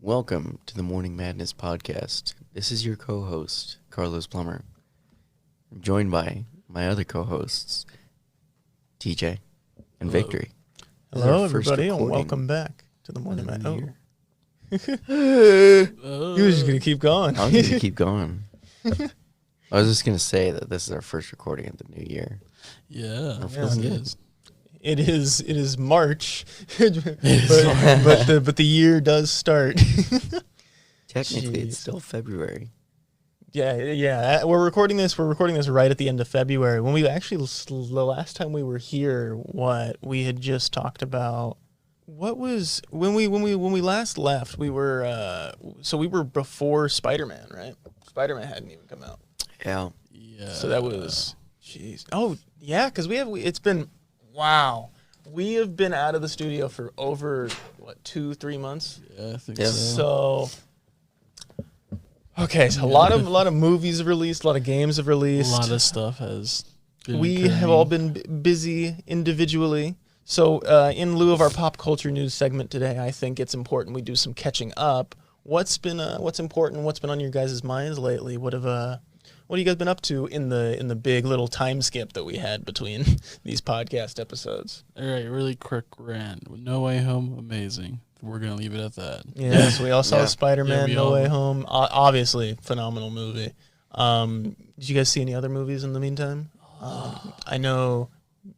Welcome to the Morning Madness podcast. This is your co-host, Carlos Plummer. I'm joined by my other co-hosts, TJ and Hello. Victory. Hello, everybody, and welcome back to the Morning Madness. You were just going to keep going. I was going to keep going. I was just going to say that this is our first recording of the new year. Yeah, It feels good. It is March, but the year does start. Technically, Jeez. it's still February. Yeah. We're recording this right at the end of February. When we actually, the last time we were here, we had just talked about. What was when we last left? We were we were before Spider-Man, right? Spider-Man hadn't even come out. Yeah. So that was, jeez. Oh yeah, because it's been, wow. We have been out of the studio for over 2-3 months. Yeah, I think Yeah. so. So okay, so a lot of movies have released, a lot of games have A released. lot of stuff has been We occurring. have all been busy individually. So in lieu of our pop culture news segment today, I think it's important we do some catching up. What's important? What's been on your guys' minds lately? What have you guys been up to in the big little time skip that we had between these podcast episodes? All right, really quick rant. No Way Home, amazing. We're gonna leave it at that. Yeah, so we all saw Yeah. Spider-Man, Yeah, we No all- Way Home. Obviously, phenomenal movie. Did you guys see any other movies in the meantime?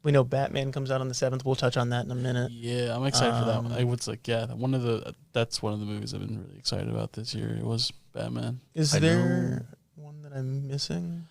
We know Batman comes out on the 7th. We'll touch on that in a minute. Yeah, I'm excited for that one. That's one of the movies I've been really excited about this year. It was Batman. Is I there one that I'm missing?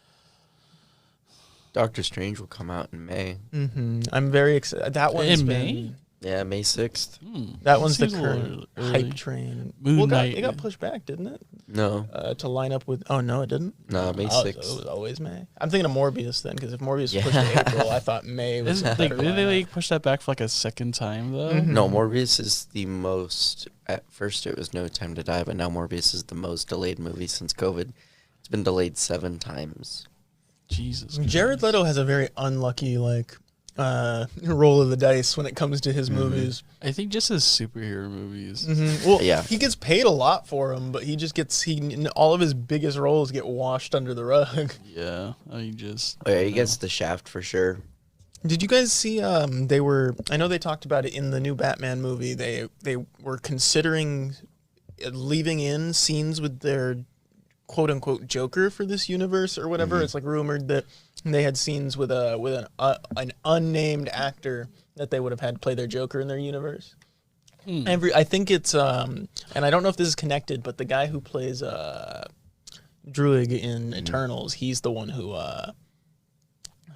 Doctor Strange will come out in May. Mm-hmm. I'm very excited. That one's In been, May? Yeah, May 6th. That one's the Seems a little current early. hype train. Moon Knight. It got pushed back, didn't it? No. To line up with. Oh no, it didn't. No, May Oh, 6th. so it was always May. I'm thinking of Morbius then, because if Morbius Yeah. pushed to April, I thought May was. Did they push that back for like a second time though? Mhm. No, Morbius is the most. At first, it was No Time to Die, but now Morbius is the most delayed movie since COVID. It's been delayed 7 times. Jesus. Jared Christ. Leto has a very unlucky roll of the dice when it comes to his movies. I think just his superhero movies. Well, Yeah. he gets paid a lot for them, but he just gets all of his biggest roles get washed under the rug. Yeah, I just. Oh, yeah, he gets the shaft for sure. Did you guys see? I know they talked about it in the new Batman movie. They were considering leaving in scenes with their quote unquote Joker for this universe or whatever. It's like rumored that they had scenes with an unnamed actor that they would have had play their Joker in their universe. I think it's and I don't know if this is connected, but the guy who plays Druig in Eternals, he's the one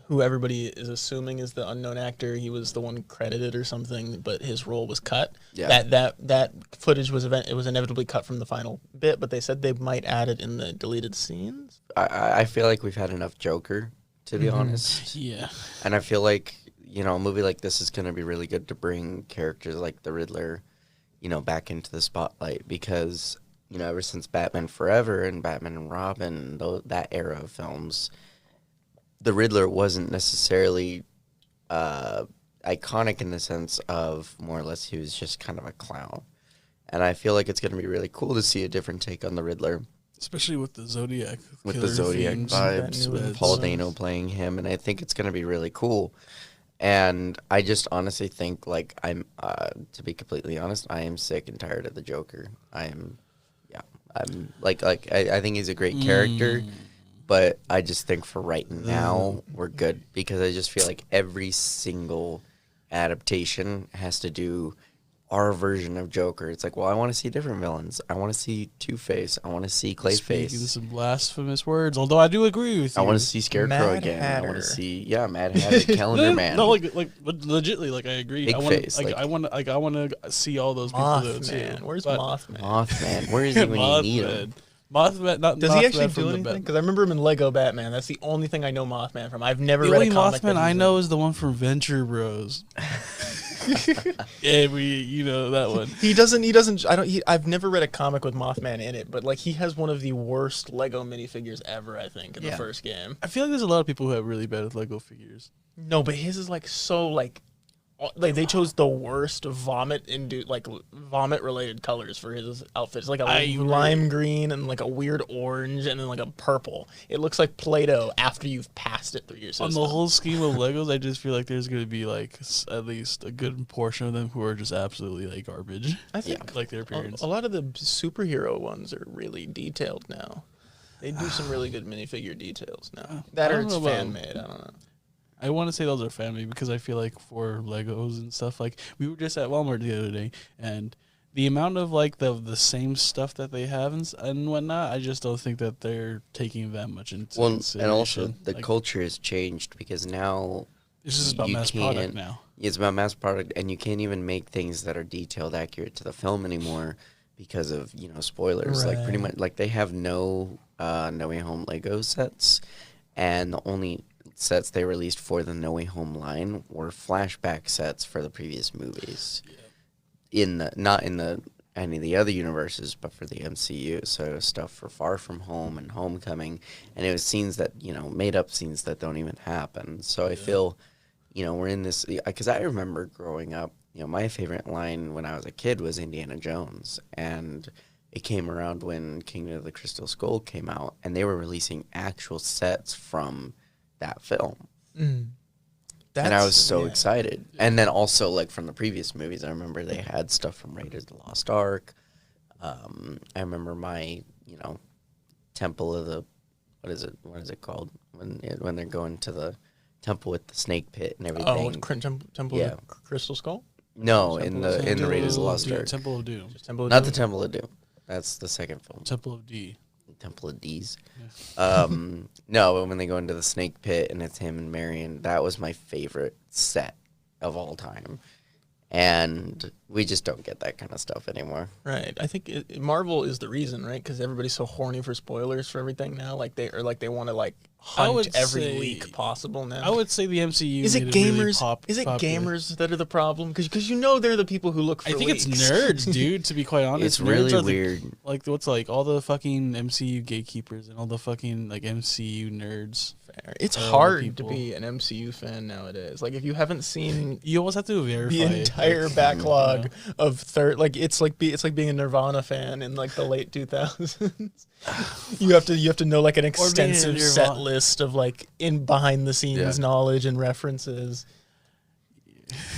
who everybody is assuming is the unknown actor. He was the one credited or something, but his role was cut. Yeah. That footage was inevitably cut from the final bit, but they said they might add it in the deleted scenes. I feel like we've had enough Joker, to be honest. Yeah. And I feel like, a movie like this is going to be really good to bring characters like the Riddler, back into the spotlight because, ever since Batman Forever and Batman and Robin, that era of films, the Riddler wasn't necessarily iconic in the sense of more or less he was just kind of a clown. And I feel like it's going to be really cool to see a different take on the Riddler. Especially with the Zodiac. With killer the Zodiac themes. vibes, That with new Paul influence. Dano playing him, and I think it's going to be really cool. And I just honestly think, to be completely honest, I am sick and tired of the Joker. I think he's a great character, but I just think for right now, we're good, because I just feel like every single adaptation has to do our version of Joker. It's like, well, I want to see different villains. I want to see Two-Face. I want to see Speaking Clayface. some blasphemous words, although I do agree with you. I want to see Scarecrow Mad again. I Hatter. want to see, Mad Hatter, Calendar Man. No, legitly, I agree. Big I want, face, I want to see all those people though, Mothman. too. Where's But- Mothman? Mothman. Where is he when you need him? Mothman. Not Does he Mothman actually from do the anything? Bat- Because I remember him in Lego Batman. That's the only thing I know Mothman from. I've never The read only a comic that Mothman I he's know is the one from Venture Bros. Yeah, that one. He doesn't. I've never read a comic with Mothman in it, but he has one of the worst Lego minifigures ever. I think in the first game. I feel like there's a lot of people who have really bad with Lego figures. No, but his is so like they chose the worst vomit related colors for his outfit. It's like a lime green and like a weird orange and then like a purple. It looks like Play-Doh after you've passed it through your system. On the whole scheme of Legos, I just feel like there's going to be like at least a good portion of them who are just absolutely like garbage. I think like their appearance. A lot of the superhero ones are really detailed now. They do some really good minifigure details now. That or it's fan made. I don't know. I want to say those are fan made because I feel like for Legos and stuff, like we were just at Walmart the other day, and the amount of like the same stuff that they have and whatnot, I just don't think that they're taking that much into consideration. And also the culture has changed because now it's just about mass product now. It's about mass product, and you can't even make things that are detailed accurate to the film anymore because of spoilers. Right. Like pretty much, like they have no No Way Home Lego sets, and the only sets they released for the No Way Home line were flashback sets for the previous movies. Yeah. Not in any of the other universes, but for the MCU. So it was stuff for Far From Home and Homecoming, and it was scenes that made up scenes that don't even happen. So I feel we're in this because I remember growing up. My favorite line when I was a kid was Indiana Jones, and it came around when Kingdom of the Crystal Skull came out, and they were releasing actual sets from that film. And I was so excited. And then also, like, from the previous movies, I remember they had stuff from Raiders of the Lost Ark. I remember my, Temple of the, what is it called? When they're going to the temple with the snake pit and everything. Oh, Temple of the Crystal Skull? No, in the Raiders of the Lost Ark. Temple of Doom. Not the Temple of Doom. That's the second film. Temple of D. Temple of D's. Yeah. No, but when they go into the snake pit and it's him and Marion, that was my favorite set of all time. And we just don't get that kind of stuff anymore. Right. I think Marvel is the reason, right? Because everybody's so horny for spoilers for everything now. Like they want to like hunt every leak possible now. I would say the MCU is it gamers? Really is it gamers that are the problem? Because they're the people who look for I think leaks. It's nerds, dude. To be quite honest, it's really weird. What's like all the fucking MCU gatekeepers and all the fucking like MCU nerds. Fair. It's hard to be an MCU fan nowadays. Like if you haven't seen, you almost have to verify the entire backlog of it's like being a Nirvana fan in like the late 2000s. you have to know like an extensive set list of like in behind the scenes knowledge and references.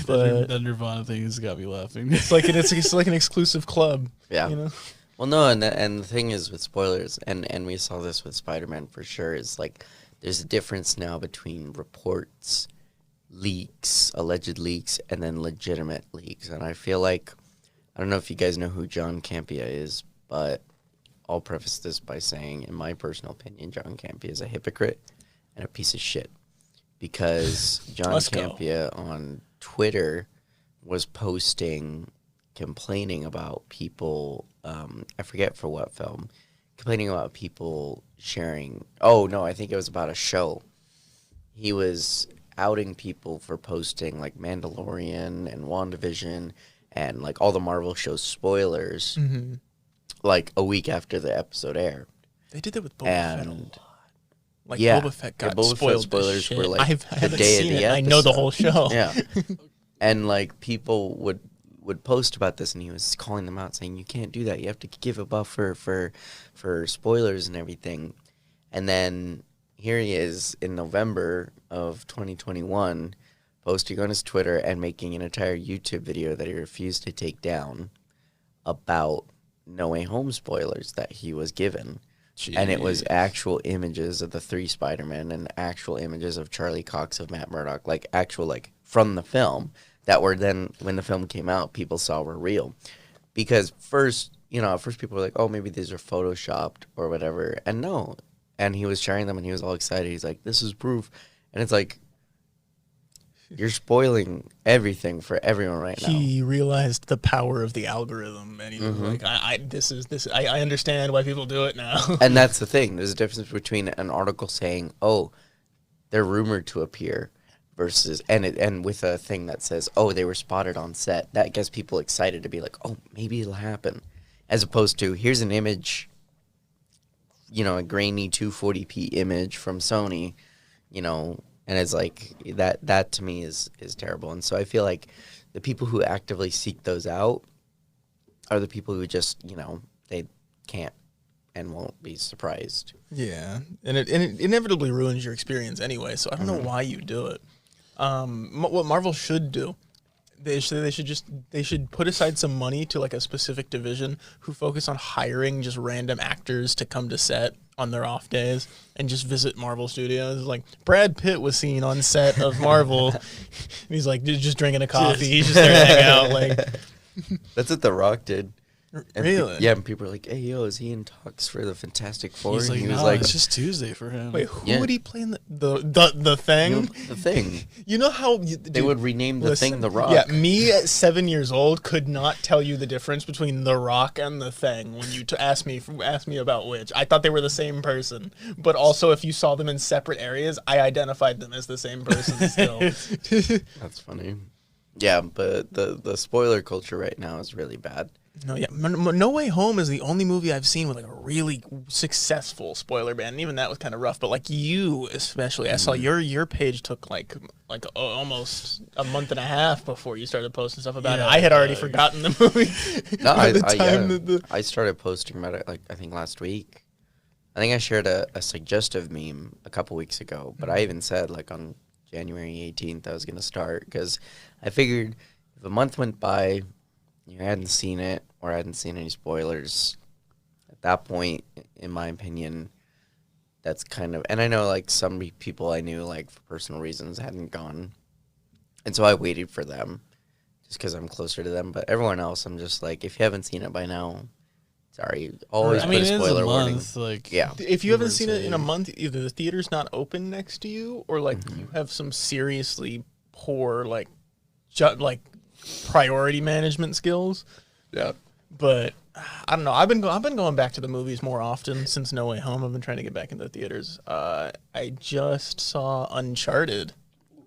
But the Nirvana thing has got me laughing. It's like an exclusive club. Yeah. Well, no, and the thing is with spoilers, and we saw this with Spider-Man for sure, is like there's a difference now between reports, leaks, alleged leaks, and then legitimate leaks. And I feel like, I don't know if you guys know who John Campea is, but I'll preface this by saying, in my personal opinion, John Campea is a hypocrite and a piece of shit. Because John Campea on Twitter was complaining about people, I forget for what film, complaining about people sharing. Oh, no, I think it was about a show. He was outing people for posting like Mandalorian and WandaVision and like all the Marvel show spoilers like a week after the episode aired. They did that with Boba Fett a lot. Like Boba Fett got Boba spoiled. Fett spoilers were like I haven't seen it. I know the whole show. Yeah. And like people would post about this, and he was calling them out, saying you can't do that. You have to give a buffer for spoilers and everything. And then here he is in November of 2021, posting on his Twitter and making an entire YouTube video that he refused to take down about No Way Home spoilers that he was given. Jeez. And it was actual images of the 3 Spider-Men and actual images of Charlie Cox, of Matt Murdock, like actual, like from the film, that were then, when the film came out, people saw were real. Because first people were like, oh, maybe these are photoshopped or whatever. And no. And he was sharing them and he was all excited. He's like, this is proof. And it's like, you're spoiling everything for everyone right now. He realized the power of the algorithm, and he was like, I understand why people do it now. And that's the thing. There's a difference between an article saying, oh, they're rumored to appear, versus, and with a thing that says, oh, they were spotted on set. That gets people excited to be like, oh, maybe it'll happen. As opposed to, here's an image, a grainy 240p image from Sony, and it's like that to me is terrible. And so I feel like the people who actively seek those out are the people who just, they can't and won't be surprised. Yeah, and it inevitably ruins your experience anyway. So I don't know why you do it. What Marvel should do, they should put aside some money to like a specific division who focus on hiring just random actors to come to set on their off days and just visit Marvel Studios. Like Brad Pitt was seen on set of Marvel, and he's like just drinking a coffee. He's just there to hang out. Like That's what The Rock did. And really? And people are like, "Hey, yo, is he in talks for the Fantastic Four?" He's like, and he was no, like, it's just Tuesday for him. Wait, who would he play in the Thing? The Thing. You know how They would rename the Thing The Rock. Yeah, me at 7 years old could not tell you the difference between The Rock and the Thing when you asked me about which. I thought they were the same person, but also if you saw them in separate areas, I identified them as the same person still. That's funny. Yeah, but the spoiler culture right now is really bad. No Way Home is the only movie I've seen with like a really successful spoiler ban, and even that was kind of rough. But like you, especially, I saw your page took like almost a month and a half before you started posting stuff about it. I had already forgotten the movie. No, I started posting about it like I think last week. I think I shared a suggestive meme a couple weeks ago, but I even said like on January 18th I was gonna start because I figured if a month went by, you hadn't seen it or hadn't seen any spoilers, at that point, in my opinion, that's kind of... And I know, like, some people I knew, like, for personal reasons, hadn't gone. And so I waited for them, just because I'm closer to them. But everyone else, I'm just like, if you haven't seen it by now, sorry. Always put a spoiler warning. Like, yeah. If you haven't seen it in a month, either the theater's not open next to you, or, like, you have some seriously poor, like priority management skills. Yeah. But I don't know. I've been going back to the movies more often since No Way Home. I've been trying to get back into the theaters. I just saw Uncharted.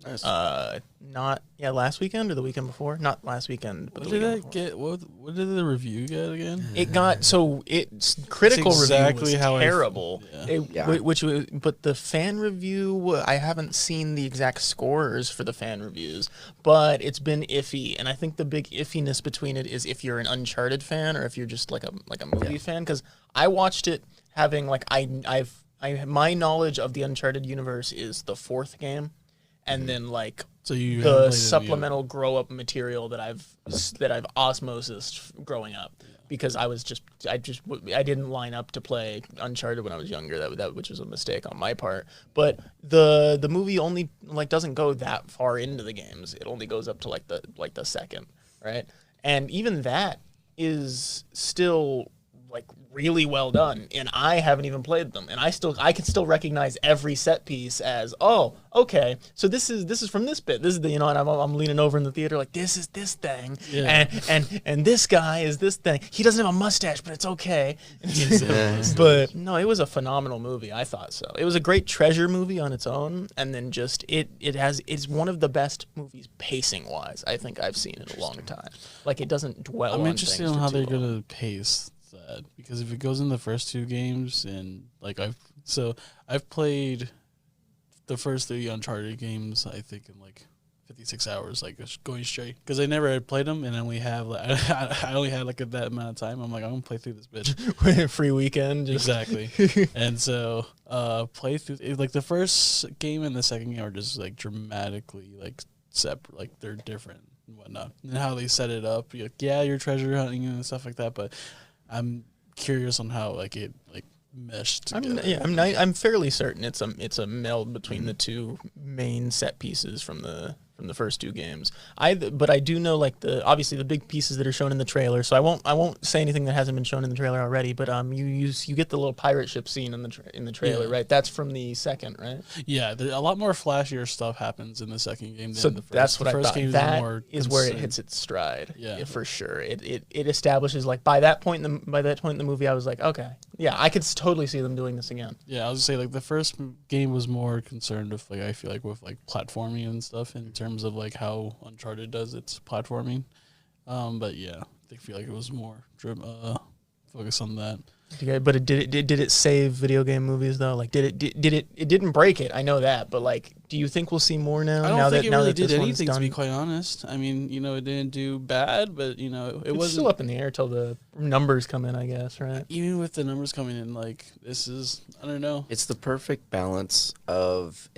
Nice. Last weekend or the weekend before? Not last weekend, but What the did weekend that before. get? What did the review get again? It got its critical exactly review was how terrible. Yeah. But the fan review, I haven't seen the exact scores for the fan reviews, but it's been iffy, and I think the big iffiness between it is if you're an Uncharted fan or if you're just like a movie fan. Because I watched it having like my knowledge of the Uncharted universe is the fourth game, and then like. So you The supplemental grow up material that I've osmosis growing up because I didn't line up to play Uncharted when I was younger, that which was a mistake on my part. But the movie only like doesn't go that far into the games. It only goes up to like the second, right? And even that is still like really well done, and I haven't even played them, and I can still recognize every set piece as, oh, okay, so this is from this bit. This is the, and I'm leaning over in the theater like, this is this thing, and this guy is this thing. He doesn't have a mustache, but it's okay. But no, it was a phenomenal movie. I thought so. It was a great treasure movie on its own, and then just it's one of the best movies pacing wise I think I've seen in a long time. Like it doesn't dwell. I'm on interested things in how for too they're long. gonna pace that, because if it goes in the first two games, and like I've played the first three Uncharted games, I think in like 56 hours, like just going straight, because I never had played them, and then I only had like that amount of time. I'm like, I'm gonna play through this bitch. Free weekend, just Exactly. And so play through like the first game and the second game are just like dramatically like separate, like they're different and whatnot, and how they set it up. You're like, yeah, you're treasure hunting and stuff like that, but I'm curious on how like it like meshed together. I'm fairly certain it's a meld between the two main set pieces from the first two games. But I do know like obviously the big pieces that are shown in the trailer. So I won't say anything that hasn't been shown in the trailer already. But you get the little pirate ship scene in the trailer, right? That's from the second, right? Yeah, a lot more flashier stuff happens in the second game than So the first. that's what the first I thought. game That is is more where it concerned. hits its stride. Yeah. For sure. It establishes like by that point in the movie, I was like, okay, yeah, I could totally see them doing this again. Yeah, I was gonna say like the first game was more concerned with like I feel like with like platforming and stuff in terms of like how Uncharted does its platforming. But yeah, I feel like it was more focused on that. Okay, but did it save video game movies though? Like it didn't break it. I know that, but like Do you think we'll see more now? I don't now think that, it now really that did this one's anything, to done? be quite honest. I mean, it didn't do bad, but, it It's wasn't. still up in the air till the numbers come in, I guess, right? Even with the numbers coming in, this is, I don't know. It's the perfect balance of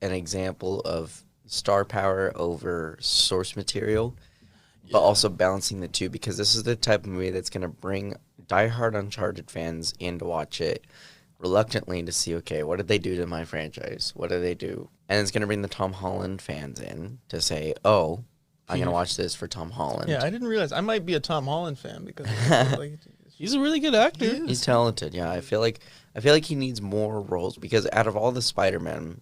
an example of star power over source material, but also balancing the two, because this is the type of movie that's going to bring diehard Uncharted fans in to watch it reluctantly to see, okay, what did they do to my franchise? What did they do? And it's going to bring the Tom Holland fans in to say, oh, I'm going to watch this for Tom Holland. Yeah, I didn't realize I might be a Tom Holland fan because He's a really good actor. He's talented. Yeah, I feel like he needs more roles, because out of all the Spider-Men,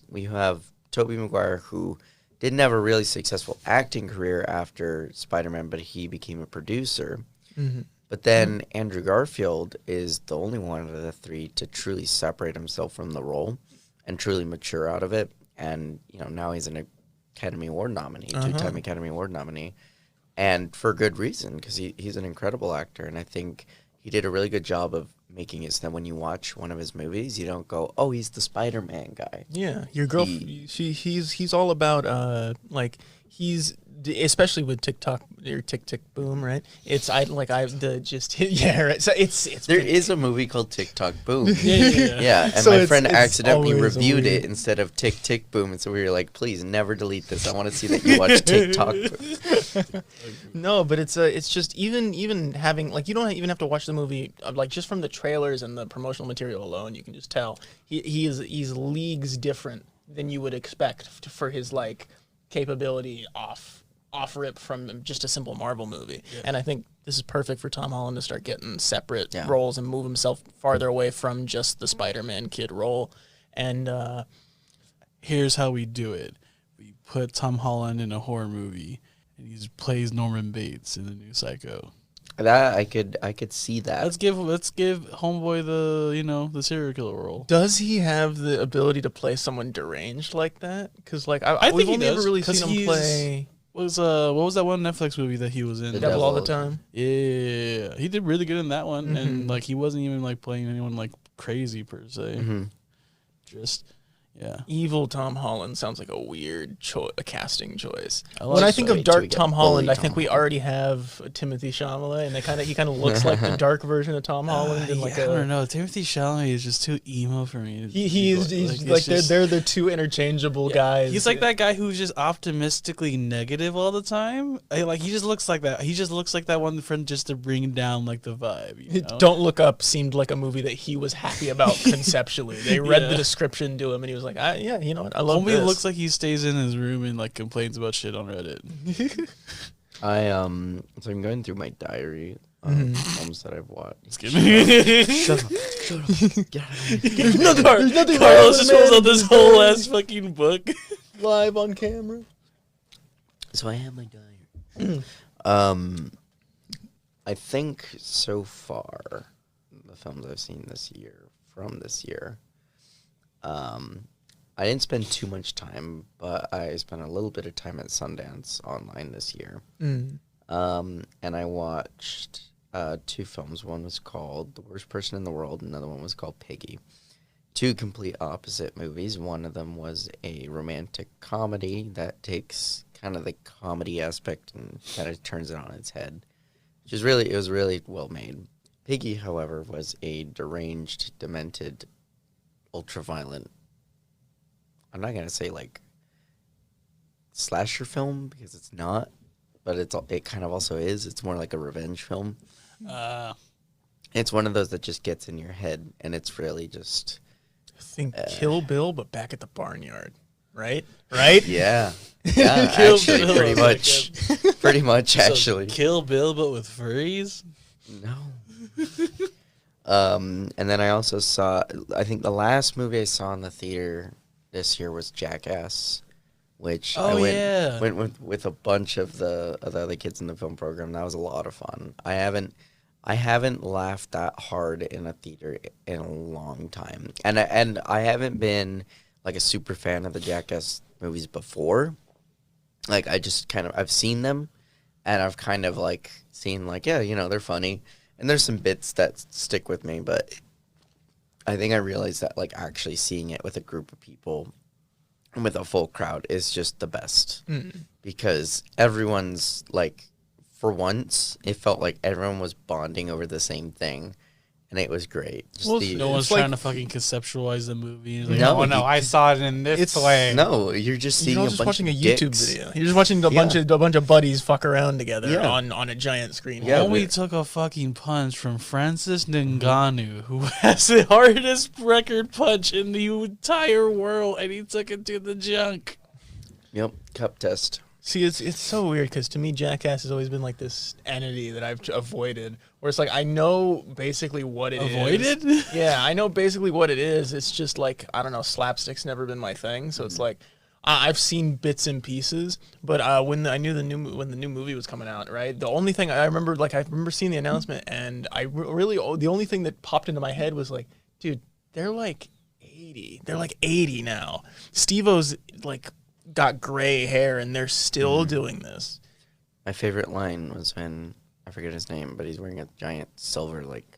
we have Tobey Maguire, who didn't have a really successful acting career after Spider-Man, but he became a producer. Mm-hmm. But then Andrew Garfield is the only one of the three to truly separate himself from the role and truly mature out of it. And, now he's an Academy Award nominee, two-time Academy Award nominee. And for good reason, because he's an incredible actor. And I think he did a really good job of making it so that when you watch one of his movies, you don't go, oh, he's the Spider-Man guy. Yeah, your girl, he's all about, he's, especially with TikTok or Tick Boom, right? Yeah, right. So there is a movie called TikTok Boom. Yeah. Yeah, and So my it's- friend it's accidentally always a reviewed weird- it instead of Tick Boom, and so we were like, please never delete this. I want to see that you watch TikTok Boom. No, but it's just even having, you don't even have to watch the movie, just from the trailers and the promotional material alone, you can just tell he's leagues different than you would expect for his capability off rip from just a simple Marvel movie. Yeah. And I think this is perfect for Tom Holland to start getting separate roles and move himself farther away from just the Spider-Man kid role. And here's how we do it: we put Tom Holland in a horror movie, and he plays Norman Bates in the new Psycho. That I could see that. Let's give Homeboy the serial killer role. does he have the ability to play someone deranged like that? Because I think we've he only does, ever really 'cause seen him play what was that one Netflix movie that he was in? The Devil All the Time. Yeah, he did really good in that one, and he wasn't even playing anyone crazy per se. Mm-hmm. Just Evil Tom Holland sounds like a weird a casting choice. like When I think of Wait till we dark get Tom Holland, bully I think Tom we Holland. already have Timothy Chalamet, and he kind of looks like the dark version of Tom Holland. And I don't know. Timothy Chalamet is just too emo for me. he's they're the two interchangeable guys. He's like that guy who's just optimistically negative all the time. He just looks like that. He just looks like that one friend just to bring down the vibe. You know? Don't Look Up seemed like a movie that he was happy about conceptually. They read the description to him, and he was like, you know what, I love Homie this. looks like he stays in his room and complains about shit on Reddit. So I'm going through my diary of films that I've watched. Just kidding. Shut up. Get out of here. There's nothing Carlos just pulls out this whole ass fucking book. live on camera. So I have my diary. I think so far, the films I've seen from this year, I didn't spend too much time, but I spent a little bit of time at Sundance online this year. And I watched two films. One was called The Worst Person in the World, and another one was called Piggy. Two complete opposite movies. One of them was a romantic comedy that takes kind of the comedy aspect and kind of turns it on its head. It was really well made. Piggy, however, was a deranged, demented, ultra-violent, I'm not gonna say slasher film because it's not, but it kind of also is. It's more like a revenge film. It's one of those that just gets in your head, and it's really just Kill Bill, but back at the barnyard, right? Right? yeah, Kill actually, Bill, pretty I much, pretty much So, actually. Kill Bill, but with furries. No. And then I also saw, I think the last movie I saw in the theater this year was Jackass, which I went with a bunch of the other kids in the film program. That was a lot of fun. I haven't laughed that hard in a theater in a long time, and I haven't been a super fan of the Jackass movies before. I just I've seen them, and I've kind of seen they're funny, and there's some bits that stick with me, but I think I realized that actually seeing it with a group of people with a full crowd is just the best because everyone's like, for once, it felt like everyone was bonding over the same thing, and it was great. Just Well, No one's It's like- trying to fucking conceptualize the movie. Like, No, Oh no, I saw it in this way. No, you're just seeing You're all a just bunch watching a of YouTube dicks. video. You're just watching a bunch of buddies fuck around together Yeah. on a giant screen. Yeah, Homie we- took a fucking punch from Francis Ngannou, who has the hardest record punch in the entire world, and he took it to the junk. Yep, cup test. See, it's so weird because to me, Jackass has always been like this entity that I've avoided. Where it's like I know basically what it is. Avoided? Yeah, I know basically what it is. It's just like I don't know. Slapstick's never been my thing, so it's like I've seen bits and pieces. But when I knew when the new movie was coming out, right? The only thing I remember, like I remember seeing the announcement, and really the only thing that popped into my head was like, dude, they're like 80. They're like 80 now. Steve-O's like got gray hair, and they're still doing this. My favorite line was when, I forget his name, but he's wearing a giant silver, like,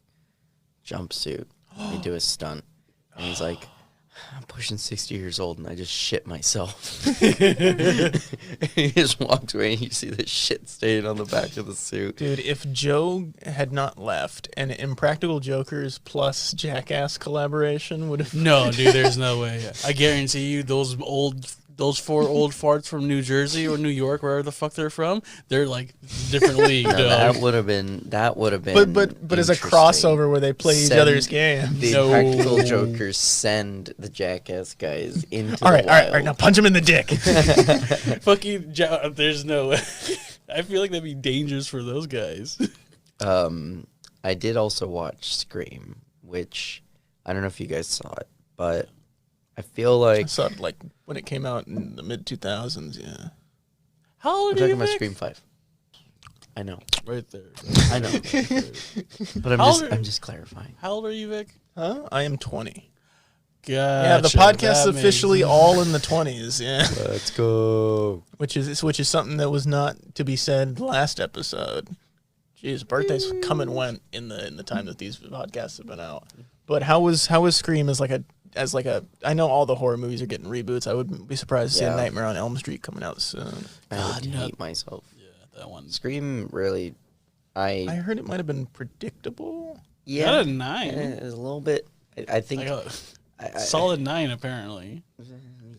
jumpsuit. He do a stunt. And he's like, I'm pushing 60 years old, and I just shit myself. He just walked away, and you see the shit stain on the back of the suit. Dude, if Joe had not left, an Impractical Jokers plus Jackass collaboration would have. No, dude, there's no way. I guarantee you, those four old farts from New Jersey or New York, wherever the fuck they're from, they're like different league. No, dog. that would have been. But as a interesting. crossover where they play each Send other's game. The No. Practical Jokers send the Jackass guys into All right, the all wild. right. Now punch him in the dick. Fucking, there's no way. I feel like that'd be dangerous for those guys. I did also watch Scream, which I don't know if you guys saw it, but I feel I like saw it like when it came out in the mid 2000s. Yeah. How we're old are talking you, about Vic? Scream 5. I know, Right there. I know, but How old are- I'm just clarifying. How old are you, Vic? Huh? I am 20. Gotcha. Yeah, the podcast's That officially makes- all in the 20s. Yeah. Let's go. Which is something that was not to be said last episode. Jeez, birthdays come and went in the time that these podcasts have been out. But how was Scream as like a I know all the horror movies are getting reboots. I wouldn't be surprised to see a Yeah. Nightmare on Elm Street coming out soon. I would no. hate myself. Yeah, that one. Scream really, I heard it might have been predictable. yeah, Got a 9. it was a little bit. I think Like a I- solid 9, apparently.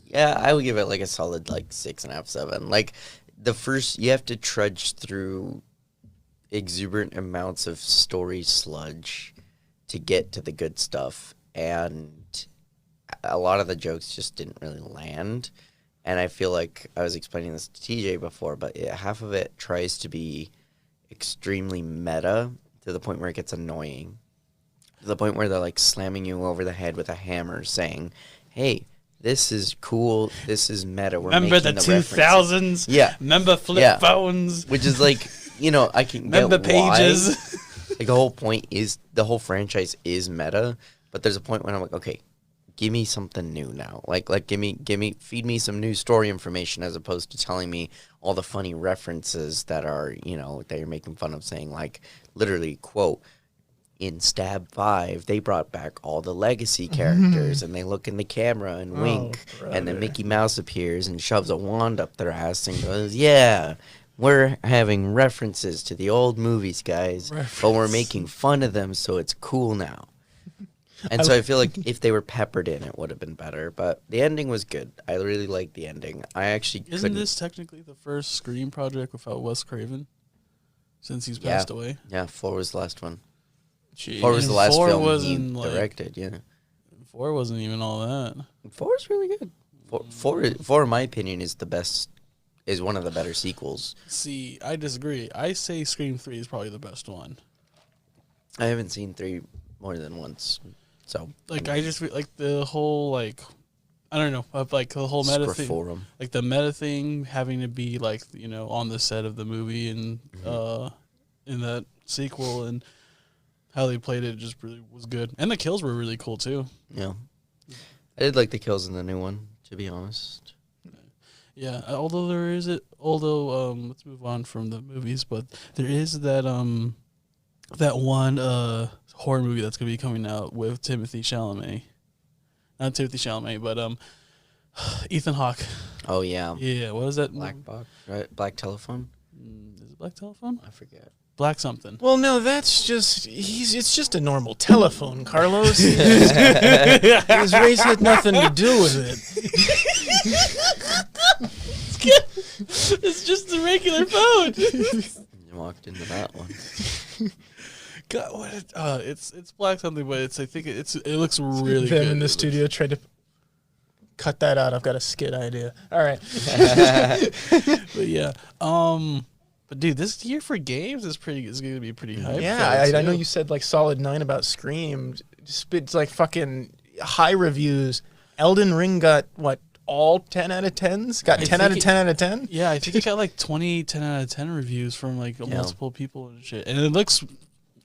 Yeah, I would give it like a solid like 6.5, 7. Like the first, you have to trudge through exuberant amounts of story sludge to get to the good stuff, and a lot of the jokes just didn't really land. And I feel like I was explaining this to TJ before, but half of it tries to be extremely meta to the point where it gets annoying. To the point where they're like slamming you over the head with a hammer saying, hey, this is cool, this is meta. We're Remember the making references." 2000s? Yeah. Remember flip Yeah. phones? Which is like, I can Remember get why. pages? Like the whole point is, the whole franchise is meta, but there's a point when I'm like, okay, give me something new now. Like feed me some new story information as opposed to telling me all the funny references that are, that you're making fun of, saying like literally, quote, in Stab 5, they brought back all the legacy characters and they look in the camera and wink, and then Mickey Mouse appears and shoves a wand up their ass and goes, yeah, we're having references to the old movies, guys, but we're making fun of them, so it's cool now. And so I feel like if they were peppered in, it would have been better. But the ending was good. I really liked the ending. I actually Isn't couldn't. this technically the first Scream project without Wes Craven? Since he's passed away? Yeah, 4 was the last one. Jeez. 4 was the last 4 film he wasn't, like- directed, yeah. 4 wasn't even all that. 4 is really good. 4, in my opinion, is one of the better sequels. See, I disagree. I say Scream 3 is probably the best one. I haven't seen 3 more than once, so. Like, I just feel like the whole, like, I don't know, of like the whole meta thing. Scroforum. Like the meta thing having to be like, on the set of the movie and in that sequel, and how they played it just really was good. And the kills were really cool too. Yeah. I did like the kills in the new one, to be honest. Yeah, although let's move on from the movies, but there is that one horror movie that's gonna be coming out with Timothy Chalamet. Not Timothy Chalamet, but Ethan Hawke. Oh yeah, Yeah, what is that? Black Box, right? Black Telephone. Is it Black Telephone? I forget. Black something. Well, no, that's just it's just a normal telephone, Carlos. His race had nothing to do with it. It's just a regular phone. You walked into that one. God, what? It's black something, but I think it looks really Them good. in the studio tried to cut that out. I've got a skit idea. All right. But yeah, but dude, this year for games is going to be pretty hype. Yeah, I know you said like solid 9 about Scream. It's like fucking high reviews. Elden Ring got what? All 10 out of 10s? Got 10 out of 10 out of 10? Yeah, I think it got like 20 10 out of 10 reviews from like multiple people and shit. And it looks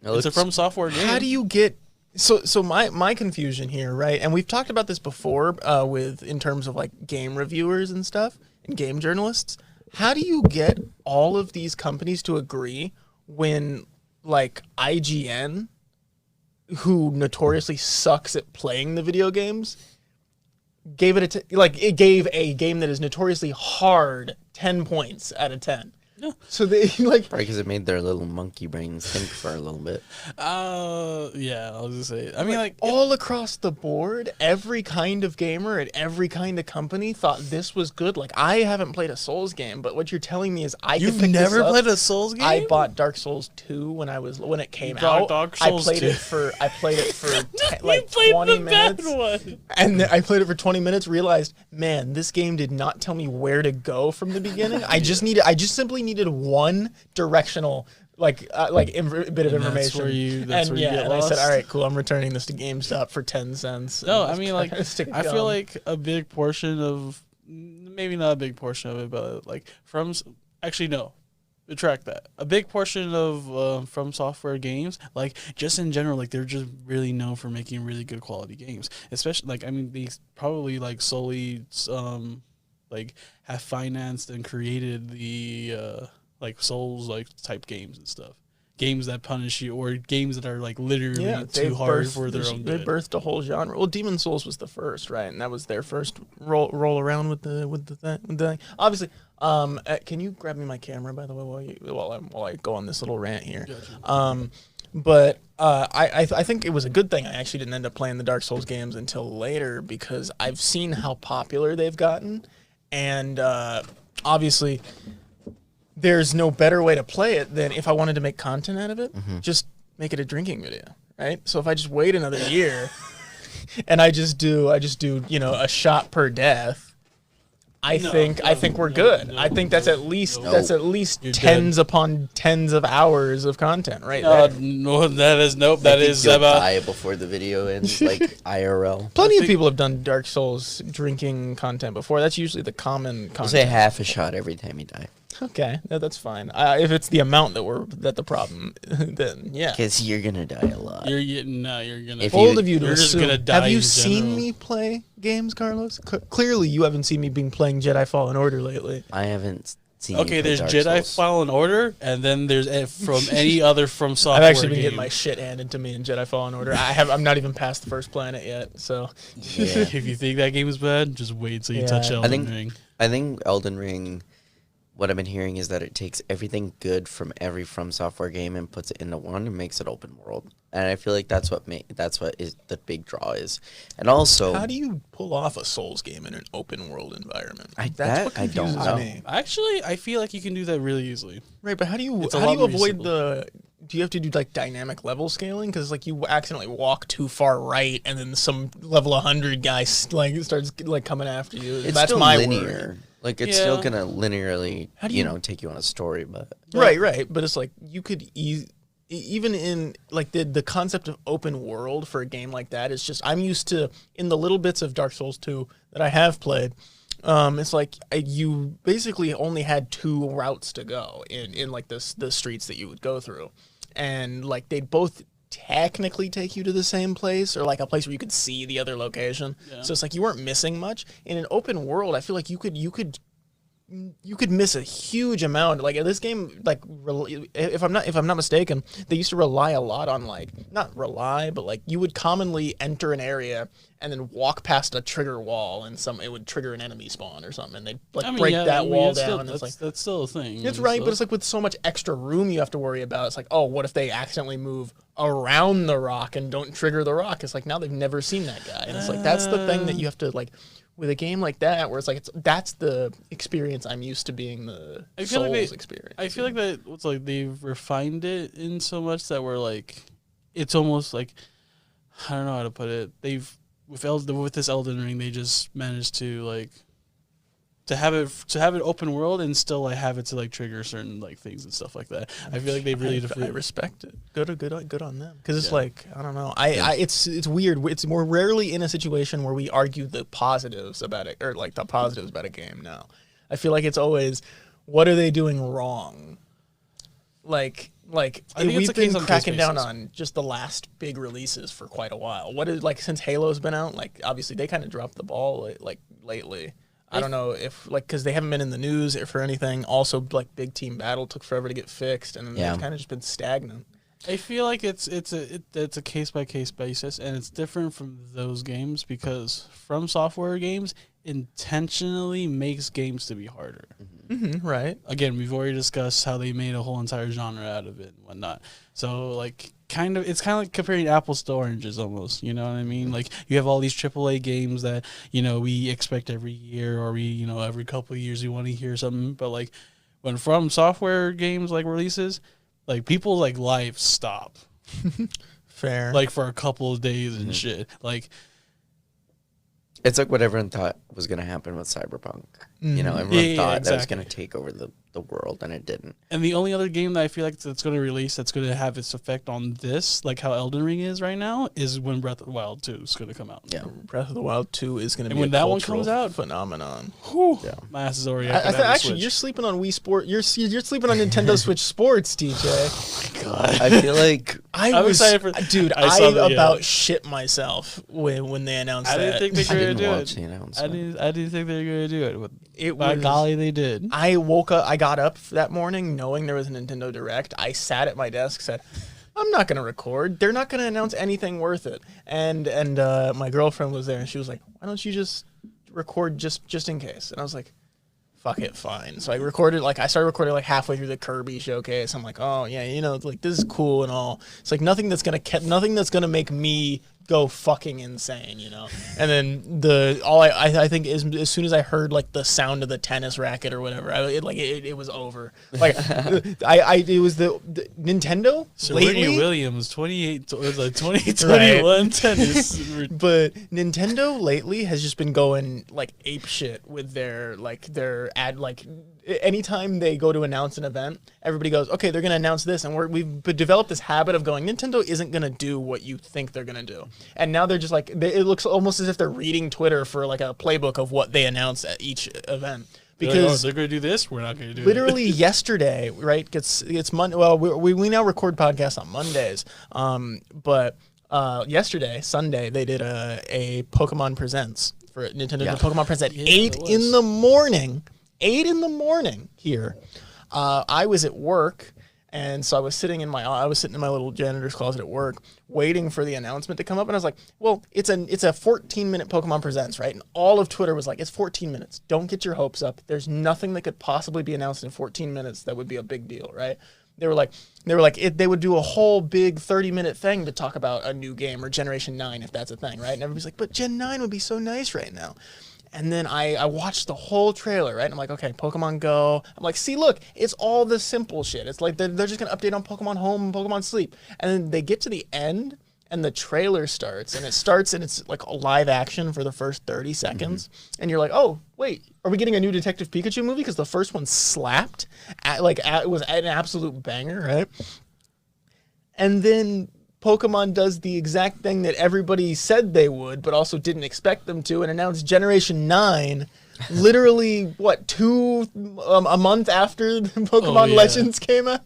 it's a From Software game. How do you get so my confusion here, right? And we've talked about this before with in terms of like game reviewers and stuff and game journalists. How do you get all of these companies to agree when like IGN, who notoriously sucks at playing the video games, gave it it gave a game that is notoriously hard 10 points out of 10. Yeah. So they like Probably because it made their little monkey brains think for a little bit. Yeah, I was gonna say. I mean, like all across the board, every kind of gamer at every kind of company thought this was good. Like I haven't played a Souls game, but what you're telling me is you've never played a Souls game. I bought Dark Souls 2 when it came bought out. Dark Souls I played 2. I played it for like you played 20 the minutes. bad one. And then I played it for 20 minutes, realized, man, this game did not tell me where to go from the beginning. I just simply needed one directional bit of information. That's where you get I said, lost. all right, cool, I'm returning this to GameStop for 10 cents. No, and I mean, like, I feel like a big portion of, maybe not a big portion of it, but like actually no, retract that. A big portion of From Software games, like just in general, like they're just really known for making really good quality games. Especially like, I mean, they probably like solely like have financed and created the like Souls like type games and stuff. Games that punish you, or games that are like literally too hard for their own They good. birthed a whole genre. Well, Demon Souls was the first, right? And that was their first roll around with the thing. Obviously, can you grab me my camera, by the way, while I go on this little rant here? Gotcha. But I think it was a good thing I actually didn't end up playing the Dark Souls games until later, because I've seen how popular they've gotten, and obviously there's no better way to play it than if I wanted to make content out of it, just make it a drinking video, right? So if I just wait another year and I just do a shot per death, I think we're good. I think that's at least You're tens upon tens of hours of content right there. No, that is nope. That I think is you'll about. die before the video ends, like IRL. Plenty of people have done Dark Souls drinking content before. That's usually the common I'll say content. half a shot every time you die. Okay, that's fine. If it's the amount that the problem, then yeah. Because you're going to die a lot. You're gonna. If Bold you- of you to you're just assume. gonna die Have you in seen general. me play games, Carlos? Clearly, you haven't seen me being playing Jedi Fallen Order lately. I haven't seen you Okay, play there's Dark Jedi Souls. Fallen Order, and then there's from any other From Software. I've actually been game. getting my shit handed to me in Jedi Fallen Order. I'm not even past the first planet yet. So Yeah. If you think that game is bad, just wait till you Yeah. touch Elden think- Ring. I think Elden Ring, what I've been hearing is that it takes everything good from every From Software game and puts it into one and makes it open world. And I feel like that's what is the big draw is. And also, how do you pull off a Souls game in an open world environment? I That's what don't confuses know. me. Actually, I feel like you can do that really easily. Right, but how do you It's a lot more avoid usable. do you have to do like dynamic level scaling? Because like you accidentally walk too far right, and then some level 100 guy starts like coming after you. it's That's still my linear. word. Like, it's still Yeah. going to linearly, How do you- take you on a story, but Right. But it's like you could even in like the concept of open world for a game like that is just, I'm used to in the little bits of Dark Souls 2 that I have played. It's like you basically only had 2 routes to go in like the streets that you would go through, and like they'd both technically take you to the same place, or like a place where you could see the other location. Yeah. So it's like you weren't missing much. In an open world, I feel like you could you could miss a huge amount. Like this game, like if I'm not mistaken, they used to rely a lot on like not rely, but like you would commonly enter an area and then walk past a trigger wall, and it would trigger an enemy spawn or something, and they'd like break that wall down. And That's still a thing. It's right, but it's like with so much extra room you have to worry about. It's like, oh, what if they accidentally move around the rock and don't trigger the rock? It's like now they've never seen that guy, and it's like that's the thing that you have to like. With a game like that, where it's like that's the experience I'm used to being the Souls experience. I feel like that it's like they've refined it in so much that we're like, it's almost like I don't know how to put it. They've with this Elden Ring, they just managed to like to have it open world and still like have it to like trigger certain like things and stuff like that. I feel like they've really I respect it. Good on them. Because it's like I don't know. It's weird. It's more rarely in a situation where we argue the positives about it or like the positives about a game. Now, I feel like it's always what are they doing wrong. Like we've been cracking down on just the last big releases for quite a while. What is like since Halo's been out? Like obviously they kind of dropped the ball like lately. I don't know if like because they haven't been in the news for anything. Also, like Big Team Battle took forever to get fixed, and it's kind of just been stagnant. I feel like it's a case by case basis, and it's different from those games because From Software games intentionally makes games to be harder. Mm-hmm, right. Again, we've already discussed how they made a whole entire genre out of it and whatnot. So like. It's kind of like comparing apples to oranges almost, you know what I mean? Like you have all these AAA games that, you know, we expect every year or we, you know, every couple of years we want to hear something. But like when From Software games like releases, like people's like lives stop. Fair. Like for a couple of days and shit. Like it's like what everyone thought was going to happen with Cyberpunk. You know, everyone thought that was going to take over the world, and it didn't. And the only other game that I feel like that's going to release that's going to have its effect on this, like how Elden Ring is right now, is when Breath of the Wild 2 is going to come out. Yeah, Breath of the Wild 2 is going to be when a that one comes out, phenomenon. Whew, my ass is already actually, you're sleeping on Wii Sport. You're sleeping on Nintendo Switch Sports, TJ. God. I feel like I'm excited for dude. I about shit myself when they announced that. I didn't think they were going to do it. I didn't think they were going to do it. By golly, they did. I woke up. I got up that morning knowing there was a Nintendo Direct. I sat at my desk, said, "I'm not going to record. They're not going to announce anything worth it." And my girlfriend was there, and she was like, "Why don't you just record just in case?" And I was like, fuck it, fine. So I started recording like halfway through the Kirby showcase. I'm like, oh yeah, you know, like this is cool and all. It's like nothing that's gonna make me go fucking insane, you know. And then I think is as soon as I heard like the sound of the tennis racket or whatever, it was over. Like it was the Nintendo. Serena Williams 2021 tennis. But Nintendo lately has just been going like ape shit with their ad. Like anytime they go to announce an event, everybody goes, okay, they're gonna announce this, and we've developed this habit of going, Nintendo isn't gonna do what you think they're gonna do. And now they're just like, it looks almost as if they're reading Twitter for like a playbook of what they announce at each event. Because they're going to do this, we're not going to do it. Literally yesterday, right? It's Monday. Well, we now record podcasts on Mondays. But yesterday, Sunday, they did a Pokemon Presents for Nintendo. Yeah. Pokemon Presents at 8 in the morning. 8 in the morning here. I was at work. And so I was sitting in my little janitor's closet at work, waiting for the announcement to come up. And I was like, well, it's a 14-minute Pokemon Presents, right? And all of Twitter was like, it's 14 minutes. Don't get your hopes up. There's nothing that could possibly be announced in 14 minutes that would be a big deal, right? They were like, they would do a whole big 30-minute thing to talk about a new game or Generation 9 if that's a thing, right? And everybody's like, but Gen 9 would be so nice right now. And then I watched the whole trailer, right? And I'm like, okay, Pokemon Go. I'm like, see, look, it's all the simple shit. It's like they're just going to update on Pokemon Home and Pokemon Sleep. And then they get to the end, and the trailer starts. And it's like a live action for the first 30 seconds. Mm-hmm. And you're like, oh, wait, are we getting a new Detective Pikachu movie? Because the first one slapped. It was an absolute banger, right? And then Pokemon does the exact thing that everybody said they would, but also didn't expect them to, and announced Generation 9, literally, a month after Pokemon Legends came out?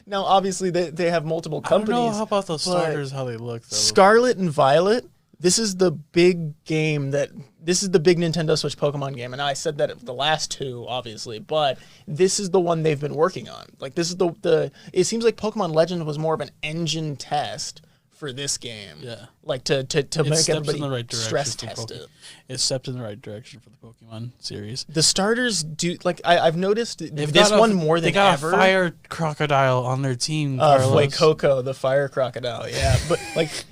Now, obviously, they have multiple companies. I don't know how about those starters, how they look, though. Scarlet and Violet, this is the big game this is the big Nintendo Switch Pokemon game. And I said that the last two, obviously, but this is the one they've been working on. Like, this is it seems like Pokemon Legends was more of an engine test for this game. Yeah. Like, to make everybody in the right stress test it. It's stepped in the right direction for the Pokemon series. The starters do, like, I've noticed this one more than ever. They got a fire crocodile on their team, Fuecoco, the fire crocodile, yeah. But, like...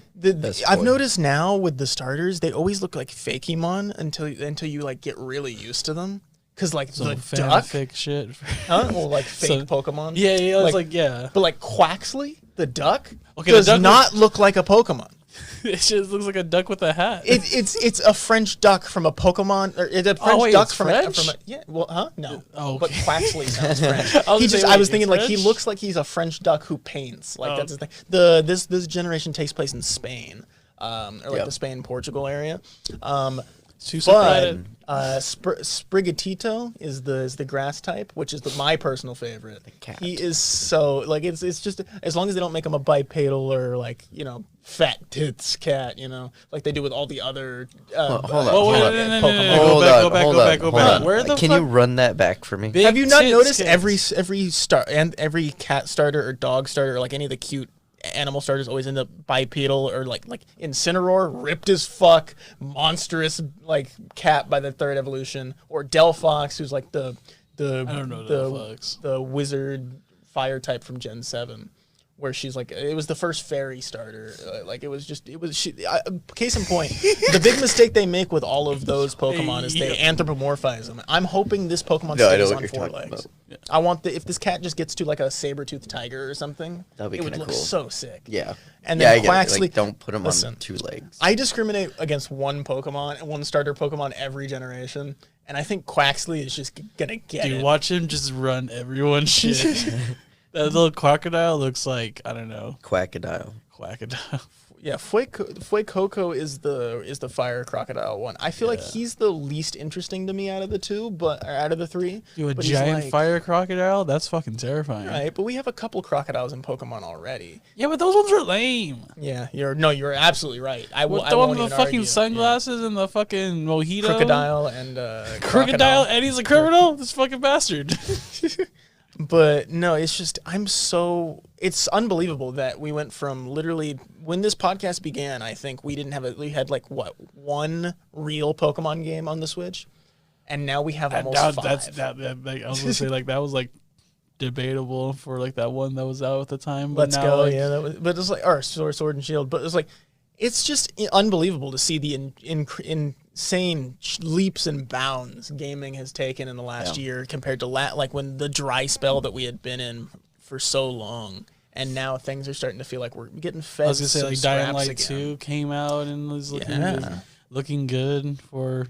I've noticed now with the starters, they always look like Fakemon until you like get really used to them. Cause like the duck, shit, huh? Well, like fake Pokemon. Yeah, it's like yeah. But like Quaxley, the duck, does not look like a Pokemon. It just looks like a duck with a hat. It's a French duck from a Pokemon, or it's a French duck from a yeah. Well, huh? No. Oh, okay. But Quaxley sounds French. I was thinking like he looks like he's a French duck who paints. Like that's his thing. This generation takes place in Spain, or like the Spain-Portugal area. Sprigatito is the grass type, which is my personal favorite. The cat. He is so like it's just as long as they don't make him a bipedal or like fat tits cat, like they do with all the other. Go back. Where the Can you run that back for me? Have you not noticed every cat starter or dog starter or like any of the cute animal starters always end up bipedal or like Incineroar, ripped as fuck, monstrous like cat by the third evolution, or Delphox, who's like the wizard fire type from Gen 7, where she's like, it was the first fairy starter. Case in point, the big mistake they make with all of those Pokemon is they anthropomorphize them. I'm hoping this Pokemon stays on 4 legs. Yeah. I want if this cat just gets to like a saber-toothed tiger or something, it would look so sick. Yeah. And then Quaxley, like, don't put him on 2 legs. I discriminate against one Pokemon and one starter Pokemon every generation, and I think Quaxley is just gonna get it. Dude, watch him just run everyone's shit. That little crocodile looks like, I don't know. Quackadile. Yeah, Fuecoco is the fire crocodile one. I feel like he's the least interesting to me out of the two, out of the 3. A giant fire crocodile? That's fucking terrifying. Right, but we have a couple crocodiles in Pokemon already. Yeah, but those ones are lame. Yeah, you're absolutely right. I will. The one with the fucking sunglasses and the fucking mojito. Crocodile and crocodile, and he's a criminal. This fucking bastard. But no, it's just it's unbelievable that we went from literally when this podcast began. I think we had like one real Pokemon game on the Switch, and now we have almost 5. I was gonna say like that was like debatable for like that one that was out at the time. But Let's Go, yeah, that was. But it's like Sword and Shield. But it's like it's just unbelievable to see the insane leaps and bounds gaming has taken in the last year compared to like when the dry spell that we had been in for so long, and now things are starting to feel like we're getting fed. I was gonna say like Dying Light 2 came out and was looking good for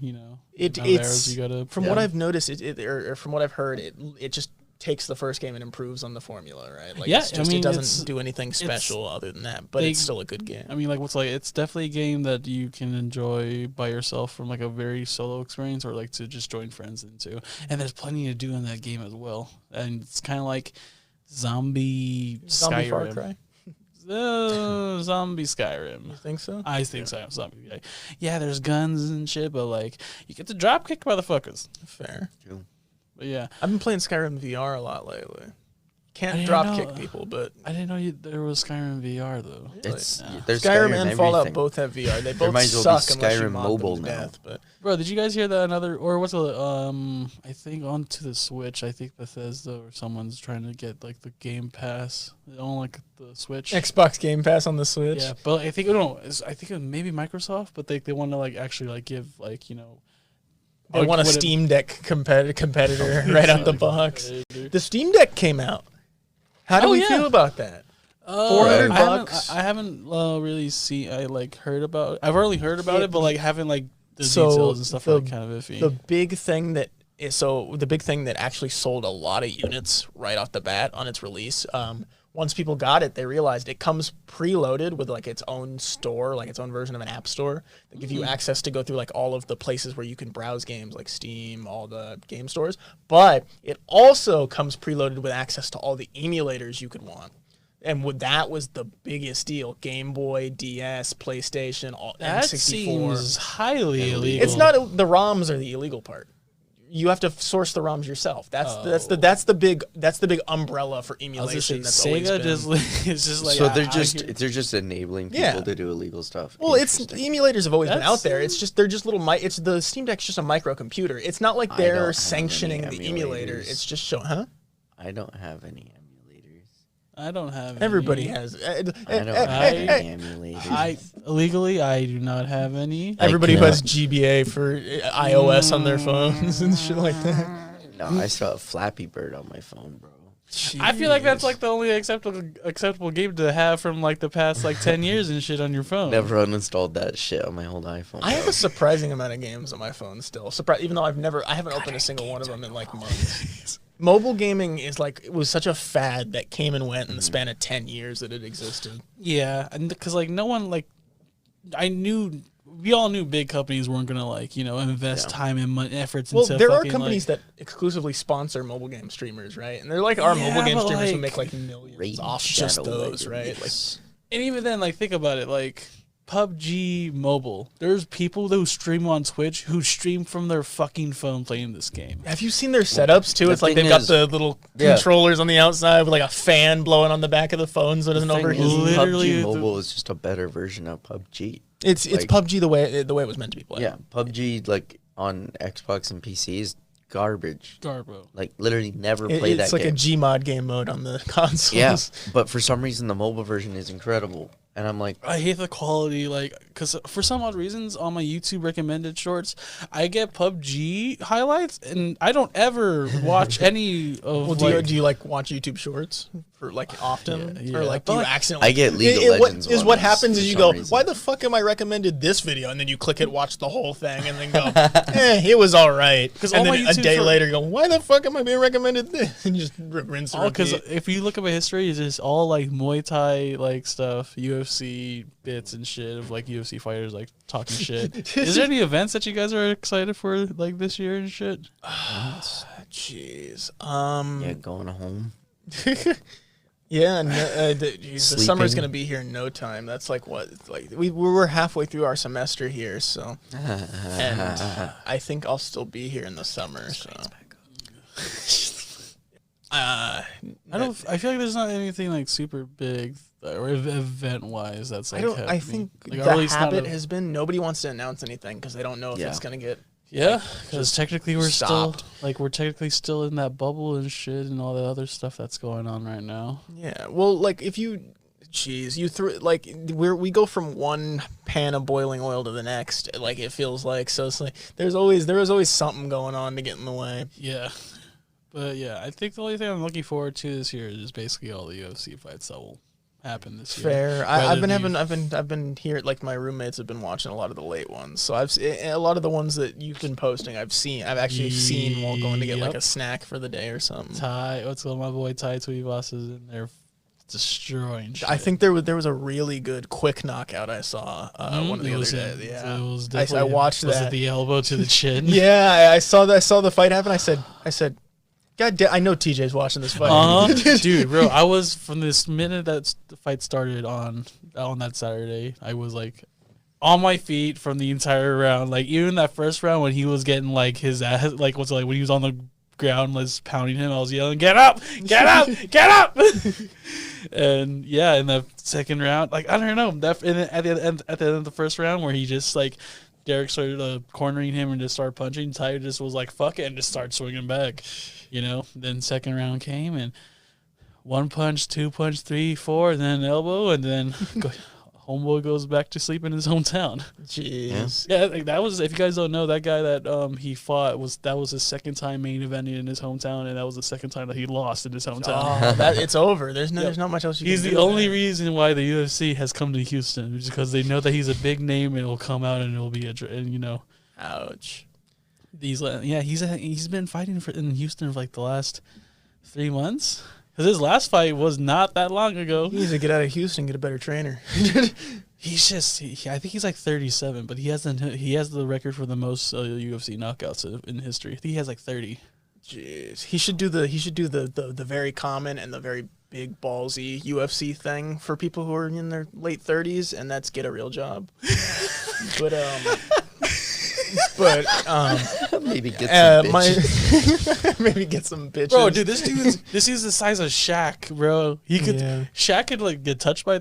it's you gotta, from what I've noticed or from what I've heard it just takes the first game and improves on the formula, right? Like it doesn't do anything special other than that, but it's still a good game. I mean, like it's definitely a game that you can enjoy by yourself from like a very solo experience, or like to just join friends into. And there's plenty to do in that game as well. And it's kind of like zombie Skyrim. Far Cry. Zombie Skyrim. You think so? I think so. Zombie. Yeah, there's guns and shit, but like you get to drop kick motherfuckers. Fair. True. But yeah, I've been playing Skyrim VR a lot lately. Can't drop kick people, but I didn't know there was Skyrim VR though. There's Skyrim and Fallout both have VR. They both suck unless you mod them to death. But bro, did you guys hear that or what's I think onto the Switch? I think Bethesda or someone's trying to get like the Game Pass on like the Switch. Xbox Game Pass on the Switch. Yeah, but I think it was maybe Microsoft, but they want to like actually like give like They want a Steam Deck competitor right out the box. The Steam Deck came out. How do we feel about that? $400. I haven't really seen. I like heard about. I've only heard about it, but like haven't like the details and stuff are kind of iffy. The big thing that actually sold a lot of units right off the bat on its release. Once people got it, they realized it comes preloaded with like its own store, like its own version of an app store that give you access to go through like all of the places where you can browse games like Steam, all the game stores. But it also comes preloaded with access to all the emulators you could want. And that was the biggest deal. Game Boy, DS, PlayStation, That N64. seems highly illegal. It's not the ROMs are the illegal part. You have to source the ROMs yourself. That's the big umbrella for emulation. That's Sega always been. it's just like So they're just enabling people Yeah. to do illegal stuff. Well, it's emulators have always been That's- out there. It's just they're just little. It's the Steam Deck's just a microcomputer. It's not like I they're don't have sanctioning any the emulator. emulators. It's just show, huh? I don't have any emulators. I don't have Everybody any. has. I don't have any emulators. Legally, I do not have any. Everybody who cannot- has GBA for iOS on their phones and shit like that. No, I still have Flappy Bird on my phone, bro. I feel like that's like the only acceptable game to have from like the past like 10 years and shit on your phone. Never uninstalled that shit on my old iPhone. I have a surprising amount of games on my phone still. Even though I haven't opened a single one of them in like months. Mobile gaming is like it was such a fad that came and went in the span of 10 years that it existed. Yeah, and because like no one like we all knew big companies weren't gonna like invest time and money, efforts. Well, into there are fucking, companies that exclusively sponsor mobile game streamers, right? And they're like our Yeah, mobile game but, streamers who like, make like millions Raid off just Shadow those, Legends. right? Like, and even then, like think about it, like PUBG Mobile. There's people who stream on Twitch who stream from their fucking phone playing this game. have you seen their setups too? The It's like thing they've got is- the little Yeah. controllers on the outside with like a fan blowing on the back of the phone so it doesn't The thing overheat. is, Literally, PUBG Mobile is just a better version of PUBG. It's like- PUBG the way it was meant to be played. Yeah, PUBG like on Xbox and PC is garbage. Garbo. Like literally never play that It's like game. a Gmod game mode on the consoles. Yeah, but for some reason the mobile version is incredible, and I'm like, I hate the quality, like, because for some odd reasons on my YouTube recommended shorts, I get PUBG highlights, and I don't ever watch any of. Well, do you like watch YouTube Shorts for like often, Yeah, or yeah. like But, do you like, accidentally? I get League of Legends What ones happens for is you some go, reason. why the fuck am I recommended this video? And then you click it, watch the whole thing, and then go, it was all right. 'Cause And all then my a YouTube day for- later, you go, why the fuck am I being recommended this? And you just rinse and Because repeat. if you look at my history, it's just all like Muay Thai like stuff, UFC bits and shit of like UFC fighters like talking shit. Is there any events that you guys are excited for like this year and shit? Jeez. yeah, going home. Yeah, the summer's Sleeping. gonna be here in no time. That's like what? Like we're halfway through our semester here, so and I think I'll still be here in the summer. So, I feel like there's not anything like super big or event wise that's like. I think like, or the at least not habit a- has been nobody wants to announce anything because they don't know if Yeah. it's gonna get. Yeah, because technically we're stopped. we're technically still in that bubble and shit and all the other stuff that's going on right now. Yeah, well, like if you, you threw like we go from one pan of boiling oil to the next. Like it feels like so. It's like there was always something going on to get in the way. Yeah, but yeah, I think the only thing I'm looking forward to this year is basically all the UFC fights that will happen this year. Fair. Whether I've been here. Like my roommates have been watching a lot of the late ones. So a lot of the ones that you've been posting. I've actually seen while going to get like Yep. a snack for the day or something. What's called my boy Ty Tweebos is in there destroying shit. I think there was a really good quick knockout I saw one of the It other was days. him. Yeah, It was I definitely him. watched Was that. it the elbow to the chin? Yeah, I saw the fight happen. I said, God damn, I know TJ's watching this fight. Dude, bro, I was from this minute that the fight started on that Saturday. I was like on my feet from the entire round. Like even that first round when he was getting like his ass, like when he was on the ground, was pounding him. I was yelling, "Get up! Get up! Get up!" And yeah, in the second round, like I don't know, at the end of the first round where he just like. Derek started cornering him and just started punching. Ty just was like, fuck it, and just started swinging back. Then second round came and 1 punch, 2 punch, 3, 4, and then elbow, and then homeboy goes back to sleep in his hometown. Jeez. Yeah, like that was, if you guys don't know, that guy that he fought was his second time main eventing in his hometown, and that was the second time that he lost in his hometown. Oh, it's over. There's not much else you He's can the do. only reason why the UFC has come to Houston, which is because they know that he's a big name and it'll come out and it'll be Ouch. he's been fighting in Houston for like the last 3 months. Because his last fight was not that long ago. He needs to get out of Houston and get a better trainer. He's just, I think he's like 37, but he has the record for the most UFC knockouts in history. I think he has like 30. Jeez. He should do the very common and the very big ballsy UFC thing for people who are in their late 30s, and that's get a real job. but maybe get some bitches. maybe get some bitches. Bro, dude, this is the size of Shaq, bro. Shaq could like get touched by.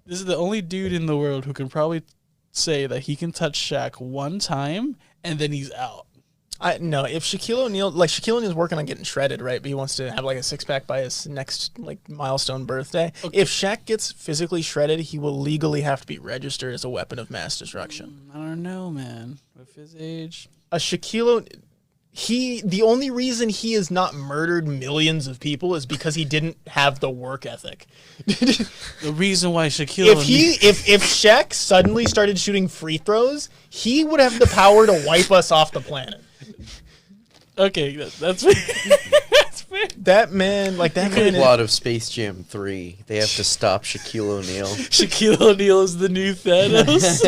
This is the only dude in the world who can probably say that he can touch Shaq one time and then he's out. No, if Shaquille O'Neal's working on getting shredded, right? But he wants to have like a six pack by his next like milestone birthday. Okay. If Shaq gets physically shredded, he will legally have to be registered as a weapon of mass destruction. I don't know, man. With his age, the only reason he has not murdered millions of people is because he didn't have the work ethic. The reason why Shaquille if Shaq suddenly started shooting free throws, he would have the power to wipe us off the planet. Okay, that's fair. That's fair. That man A lot of Space Jam 3. They have to stop Shaquille O'Neal. Shaquille O'Neal is the new Thanos.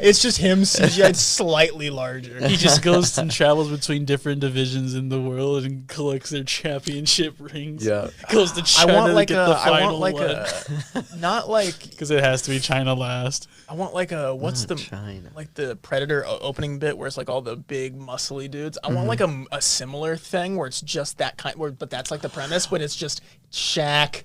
It's just him CGI'd slightly larger. He just goes and travels between different divisions in the world and collects their championship rings. Yeah. Goes to China to get the final one. Not like... Because it has to be China last. I want like a... What's the... China. Like the Predator opening bit where it's like all the big muscly dudes. I want like a similar thing where it's just that kind... But that's like the premise, but it's just Shaq,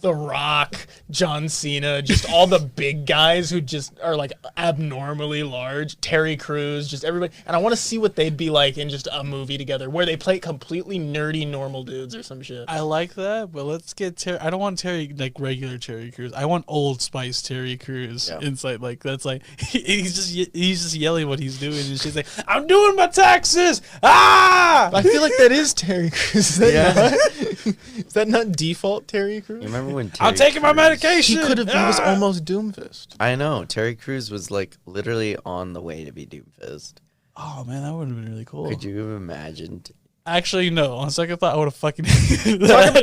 The Rock, John Cena, just all the big guys who just are like abnormally large. Terry Crews, just everybody. And I want to see what they'd be like in just a movie together where they play completely nerdy normal dudes or some shit. I like that, but let's get Terry. I don't want Terry like regular Terry Crews. I want Old Spice Terry Crews inside. Like that's like he's just yelling what he's doing, and she's like, "I'm doing my taxes." Ah! I feel like that is Terry Crews. Is that not default Terry Crews? You remember when Terry I'm taking my medication. He was almost Doomfist. I know. Terry Crews was like literally on the way to be Doomfist. Oh man, that would have been really cool. Could you have imagined? Actually, no. On second thought, I would have fucking.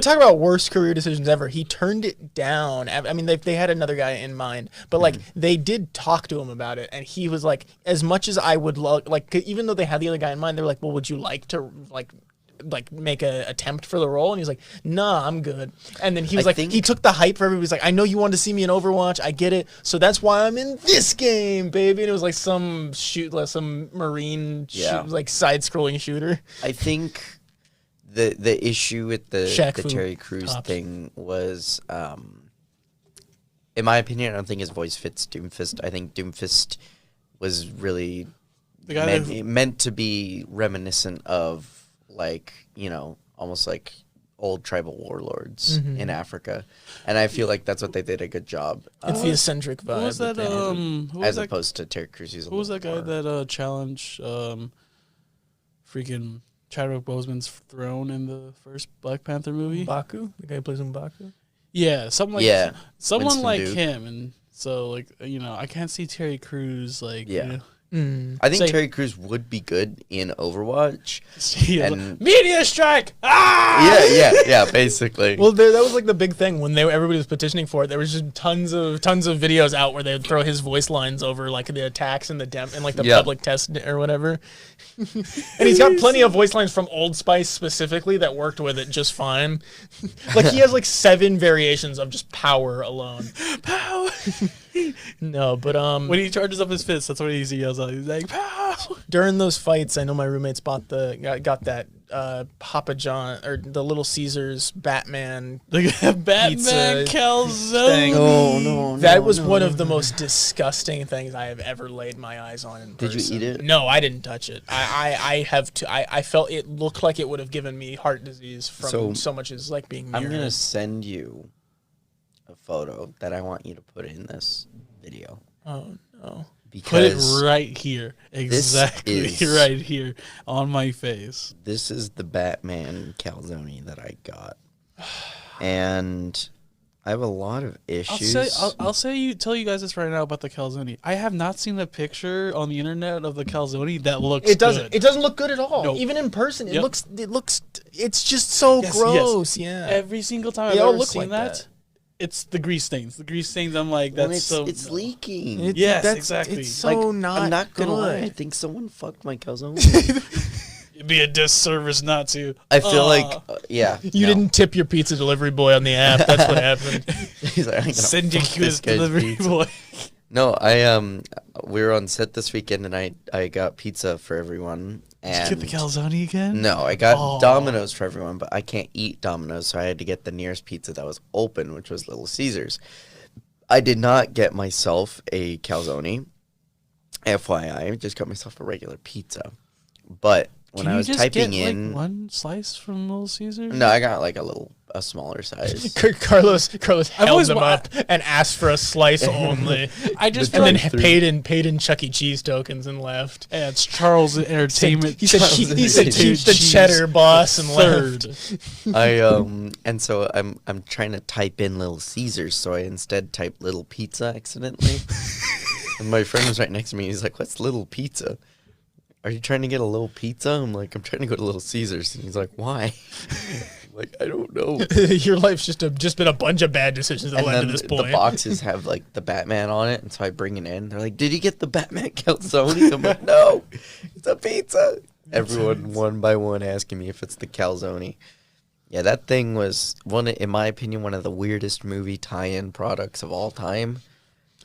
Talk about worst career decisions ever. He turned it down. I mean, they had another guy in mind, but like they did talk to him about it, and he was like, as much as I would love, like, even though they had the other guy in mind, they were like, well, would you like to like make a attempt for the role? And he's like, nah, I'm good. And then he was he took the hype for everybody. He's like, I know you wanted to see me in Overwatch, I get it, so that's why I'm in this game, baby. And it was like some marine like side-scrolling shooter. I think the issue with the Terry Crews thing was, in my opinion, I don't think his voice fits Doomfist. I think Doomfist was really meant to be reminiscent of, like, you know, almost like old tribal warlords in Africa, and I feel like that's what they did a good job. It's the eccentric vibe. Who was that? As opposed to Terry Crews. Who was that guy that challenged freaking Chadwick Boseman's throne in the first Black Panther movie? M'Baku, the guy who plays M'Baku. Yeah, someone Winston like Duke. him, and so like you know, I can't see Terry Crews like you know, I think Terry Crews would be good in Overwatch. And media strike! Ah! Yeah, basically. Well, that was like the big thing when everybody was petitioning for it. There was just tons of videos out where they would throw his voice lines over like the attacks and the public test or whatever. And he's got plenty of voice lines from Old Spice specifically that worked with it just fine. Like he has like 7 variations of just power alone. Power. No, but when he charges up his fist, that's what he yells out. He's like, "Pow!" During those fights, I know my roommates got that Papa John or the Little Caesars Batman Batman calzone. No, that was one of the most disgusting things I have ever laid my eyes on in person. Did you eat it? No, I didn't touch it. I felt it looked like it would have given me heart disease from so much as like being near. I'm gonna send you a photo that I want you to put in this video. Oh no. Put it right here. Exactly right here on my face. This is the Batman calzone that I got. And I have a lot of issues. I'll tell you guys this right now about the calzone. I have not seen a picture on the internet of the calzone that looks good. It doesn't look good at all. Nope. Even in person, it looks it's just so gross. Yeah. Every single time I've ever seen that. It's the grease stains. The grease stains. I'm like, it's leaking. Yes, exactly. It's so I'm not gonna lie. I think someone fucked my calzone. It'd be a disservice not to. I feel like, yeah. You didn't tip your pizza delivery boy on the app. That's what happened. He's like, I'm gonna Send your fuck this cutest guy's delivery pizza. boy. No, we were on set this weekend, and I got pizza for everyone. And Did you get the calzone again? No, I got Domino's for everyone, but I can't eat Domino's, so I had to get the nearest pizza that was open, which was Little Caesars. I did not get myself a calzone. FYI, I just got myself a regular pizza. But when I was typing in, like, one slice from Little Caesars? no, I got like a smaller size. Carlos held always them up and asked for a slice only. I just and then feel like paid in Chuck E. Cheese tokens and left. yeah, it's Charles Entertainment. He said keep the cheddar, boss, and left. And so I'm trying to type in Little Caesars, so I instead typed Little Pizza accidentally. And my friend was right next to me. He's like, "What's Little Pizza? Are you trying to get a little pizza?" I'm like, "I'm trying to go to Little Caesars." And he's like, "Why?" I'm like, I don't know. Your life's just been a bunch of bad decisions that And led then to this point. the boxes have like the Batman on it, and so I bring it in. They're like, "Did you get the Batman calzone?" I'm like, "No, it's a pizza." Everyone one by one asking me if it's the calzone. Yeah, that thing was in my opinion, one of the weirdest movie tie-in products of all time.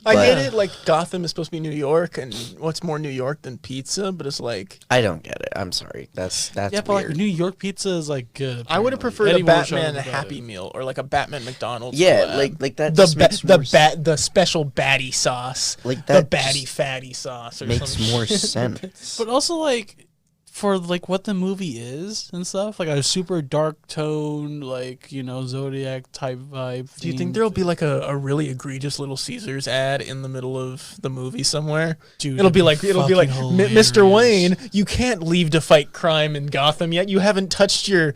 I get it, like Gotham is supposed to be New York, and what's more New York than pizza? But it's like I don't get it. I'm sorry. That's yeah, but weird. like New York pizza is like good. I would have preferred Eddie a Wolf showed Batman about Happy it. Meal or like a Batman McDonald's. Yeah, collab. like that. Just makes more the special batty sauce, like the that batty just fatty sauce, or makes some more shit. sense. But also like for like what the movie is and stuff, like a super dark tone, like, you know, Zodiac type vibe. Do you think there'll be like a really egregious Little Caesars ad in the middle of the movie somewhere? Dude, it'll be like fucking Mr. hilarious. Wayne, you can't leave to fight crime in Gotham yet. You haven't touched your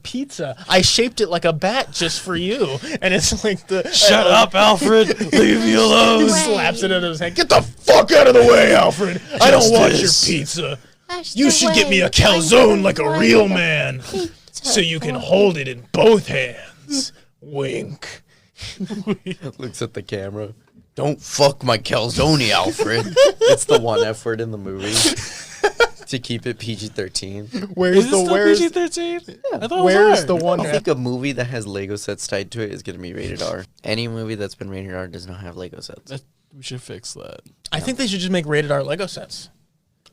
pizza. I shaped it like a bat just for you, and it's like the Shut up, Alfred! Leave me He alone. slaps it out of his hand. Get the fuck out of the way, Alfred! I don't want your Justice. pizza. You should get me a calzone like a real man, so you can hold it in both hands. Wink. Looks at the camera. Don't fuck my calzone, Alfred. It's the one F word in the movie to keep it PG-13. Is this still PG-13? I thought Where's it the was R. one? I think a movie that has Lego sets tied to it is going to be rated R. Any movie that's been rated R does not have Lego sets. We should fix that. I think they should just make rated R Lego sets.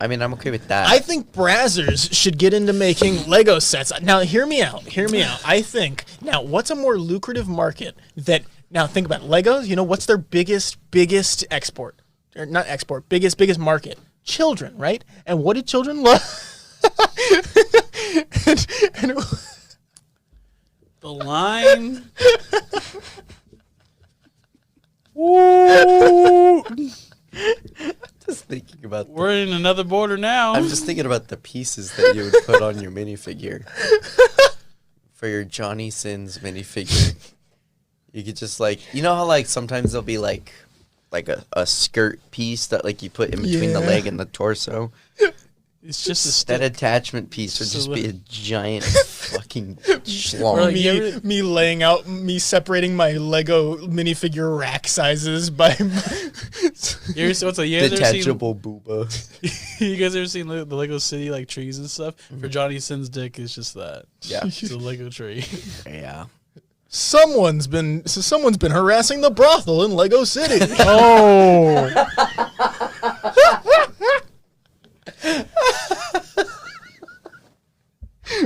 I mean, I'm okay with that. I think Brazzers should get into making Lego sets. Now, hear me out. I think, now, what's a more lucrative market that, now think about it. Legos, you know, what's their biggest export? Or not export, biggest market? Children, right? And what did children love? and The line. just thinking about We're in another border now. I'm just thinking about the pieces that you would put on your minifigure. For your Johnny Sins minifigure. You could just like, you know how like sometimes there'll be like a skirt piece that like you put in between the leg and the torso. It's just a That stick. attachment piece would just be a giant fucking Or schlong. like, me laying out, me separating my Lego minifigure rack sizes by... You guys ever Detachable booba. seen, you guys ever seen the Lego City like trees and stuff? For Johnny Sin's dick, it's just that. Yeah. It's a Lego tree. Yeah. Someone's been harassing the brothel in Lego City. Oh.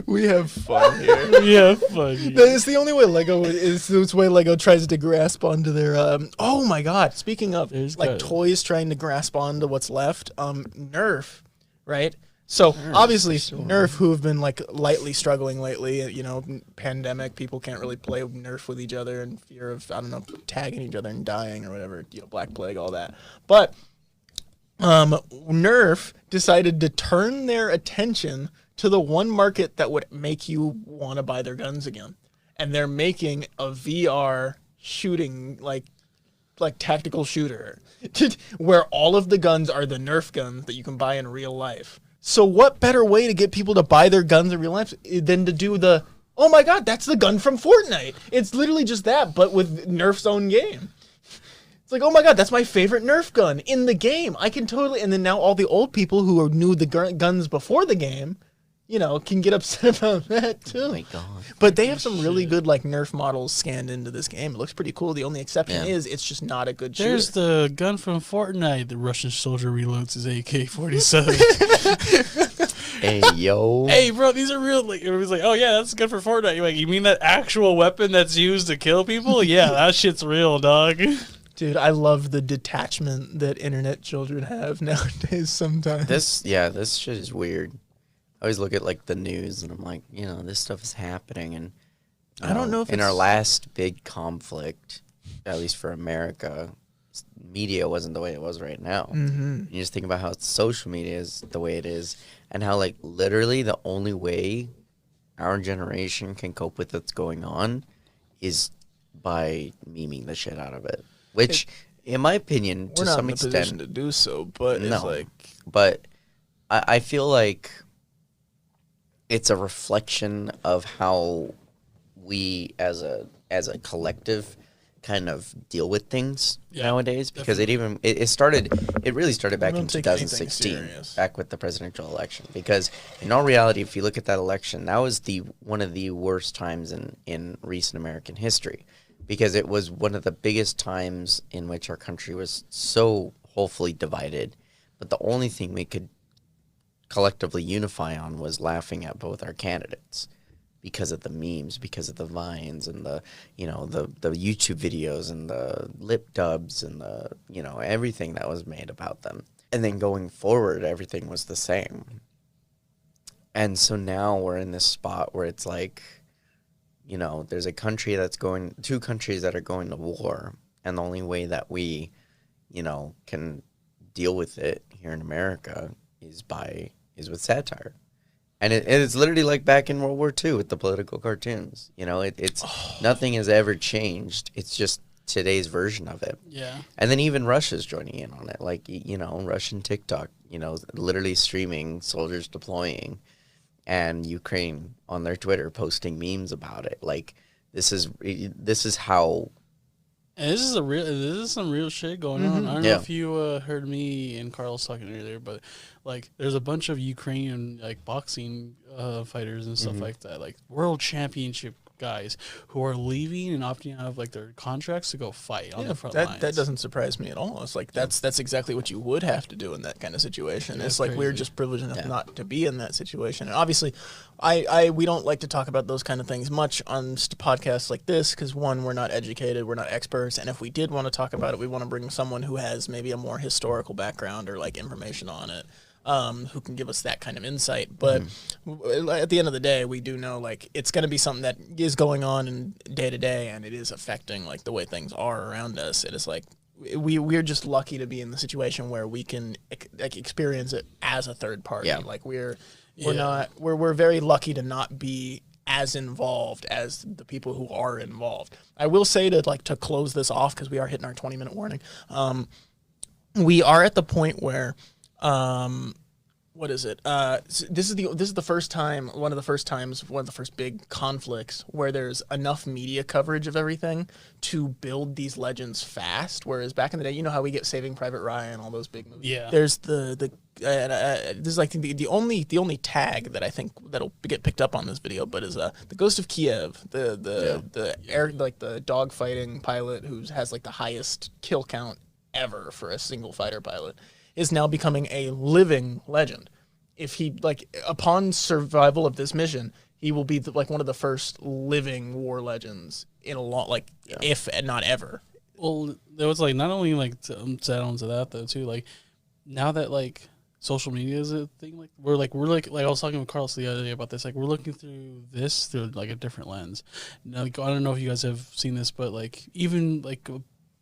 We have fun here. Yeah, funny. It's the only way Lego is. This way Lego tries to grasp onto their. Oh my God! Speaking of There's like got- toys trying to grasp onto what's left, Nerf, right? So obviously Nerf, who have been like lightly struggling lately. You know, pandemic, people can't really play Nerf with each other in fear of tagging each other and dying or whatever. You know, Black Plague, all that. But Nerf decided to turn their attention to the one market that would make you want to buy their guns again. And they're making a VR shooting, like tactical shooter, where all of the guns are the Nerf guns that you can buy in real life. So what better way to get people to buy their guns in real life than to do the, oh my God, that's the gun from Fortnite. It's literally just that, but with Nerf's own game. It's like, oh my god, that's my favorite Nerf gun in the game. I can totally. And then now all the old people who knew the guns before the game, can get upset about that too. Oh my god! But they have some really good like Nerf models scanned into this game. It looks pretty cool. The only exception Yeah. is it's just not a good shooter. There's the gun from Fortnite. The Russian soldier reloads his AK-47. Hey yo! Hey, bro, these are real. Like, everybody's like, oh yeah, that's good for Fortnite. You're like, you mean that actual weapon that's used to kill people? Yeah, that shit's real, dog. Dude, I love the detachment that internet children have nowadays. Sometimes This shit is weird. I always look at like the news and I'm like, this stuff is happening, and I don't know if in our it's- last big conflict, at least for America, media wasn't the way it was right now. Mm-hmm. You just think about how social media is the way it is, and how like literally the only way our generation can cope with what's going on is by memeing the shit out of it. Which, in my opinion, we're to not some in a position extent, to do so. But it's no. like, But I feel like it's a reflection of how we as a collective kind of deal with things nowadays, because it really started back in don't take anything 2016, serious. back with the presidential election, because in all reality, if you look at that election, that was one of the worst times in recent American history, because it was one of the biggest times in which our country was so woefully divided, but the only thing we could collectively unify on was laughing at both our candidates because of the memes, because of the vines and the YouTube videos and the lip dubs and the everything that was made about them. And then going forward, everything was the same. And so now we're in this spot where it's like, there's two countries that are going to war, and the only way that we, can deal with it here in America is with satire. And it's literally like back in World War II with the political cartoons. Nothing has ever changed. It's just today's version of it. Yeah. And then even Russia's joining in on it. Like, Russian TikTok, literally streaming soldiers deploying, and Ukraine on their Twitter posting memes about it. Like, this is how. And this is some real shit going on. I don't know Yeah. if you heard me and Carlos talking earlier, but like there's a bunch of Ukrainian like boxing fighters and stuff like that, like world championship guys who are leaving and opting out of like their contracts to go fight on the front lines. that doesn't surprise me at all. It's like that's exactly what you would have to do in that kind of situation. It's like we're just privileged enough not to be in that situation. And obviously, we don't like to talk about those kind of things much on podcasts like this because, one, we're not educated, we're not experts, and if we did want to talk about it, we want to bring someone who has maybe a more historical background or like information on it. Who can give us that kind of insight. But at the end of the day, we do know like it's going to be something that is going on in day to day, and it is affecting like the way things are around us. It is like we're just lucky to be in the situation where we can experience it as a third party. Yeah. Like we're very lucky to not be as involved as the people who are involved. I will say to close this off, because we are hitting our 20-minute warning. We are at the point where. What is it? This is the first time, one of the first big conflicts where there's enough media coverage of everything to build these legends fast. Whereas back in the day, you know how we get Saving Private Ryan, all those big movies. Yeah. There's this is like the only tag that I think that'll get picked up on this video, but is the Ghost of Kiev, the air the dogfighting pilot who has like the highest kill count ever for a single fighter pilot. Is now becoming a living legend. If he upon survival of this mission, he will be one of the first living war legends in a long if not ever. Well, there was not only to add on to that though too, now that social media is a thing, we're I was talking with Carlos the other day about this, we're looking through this through a different lens. Now, I don't know if you guys have seen this, but even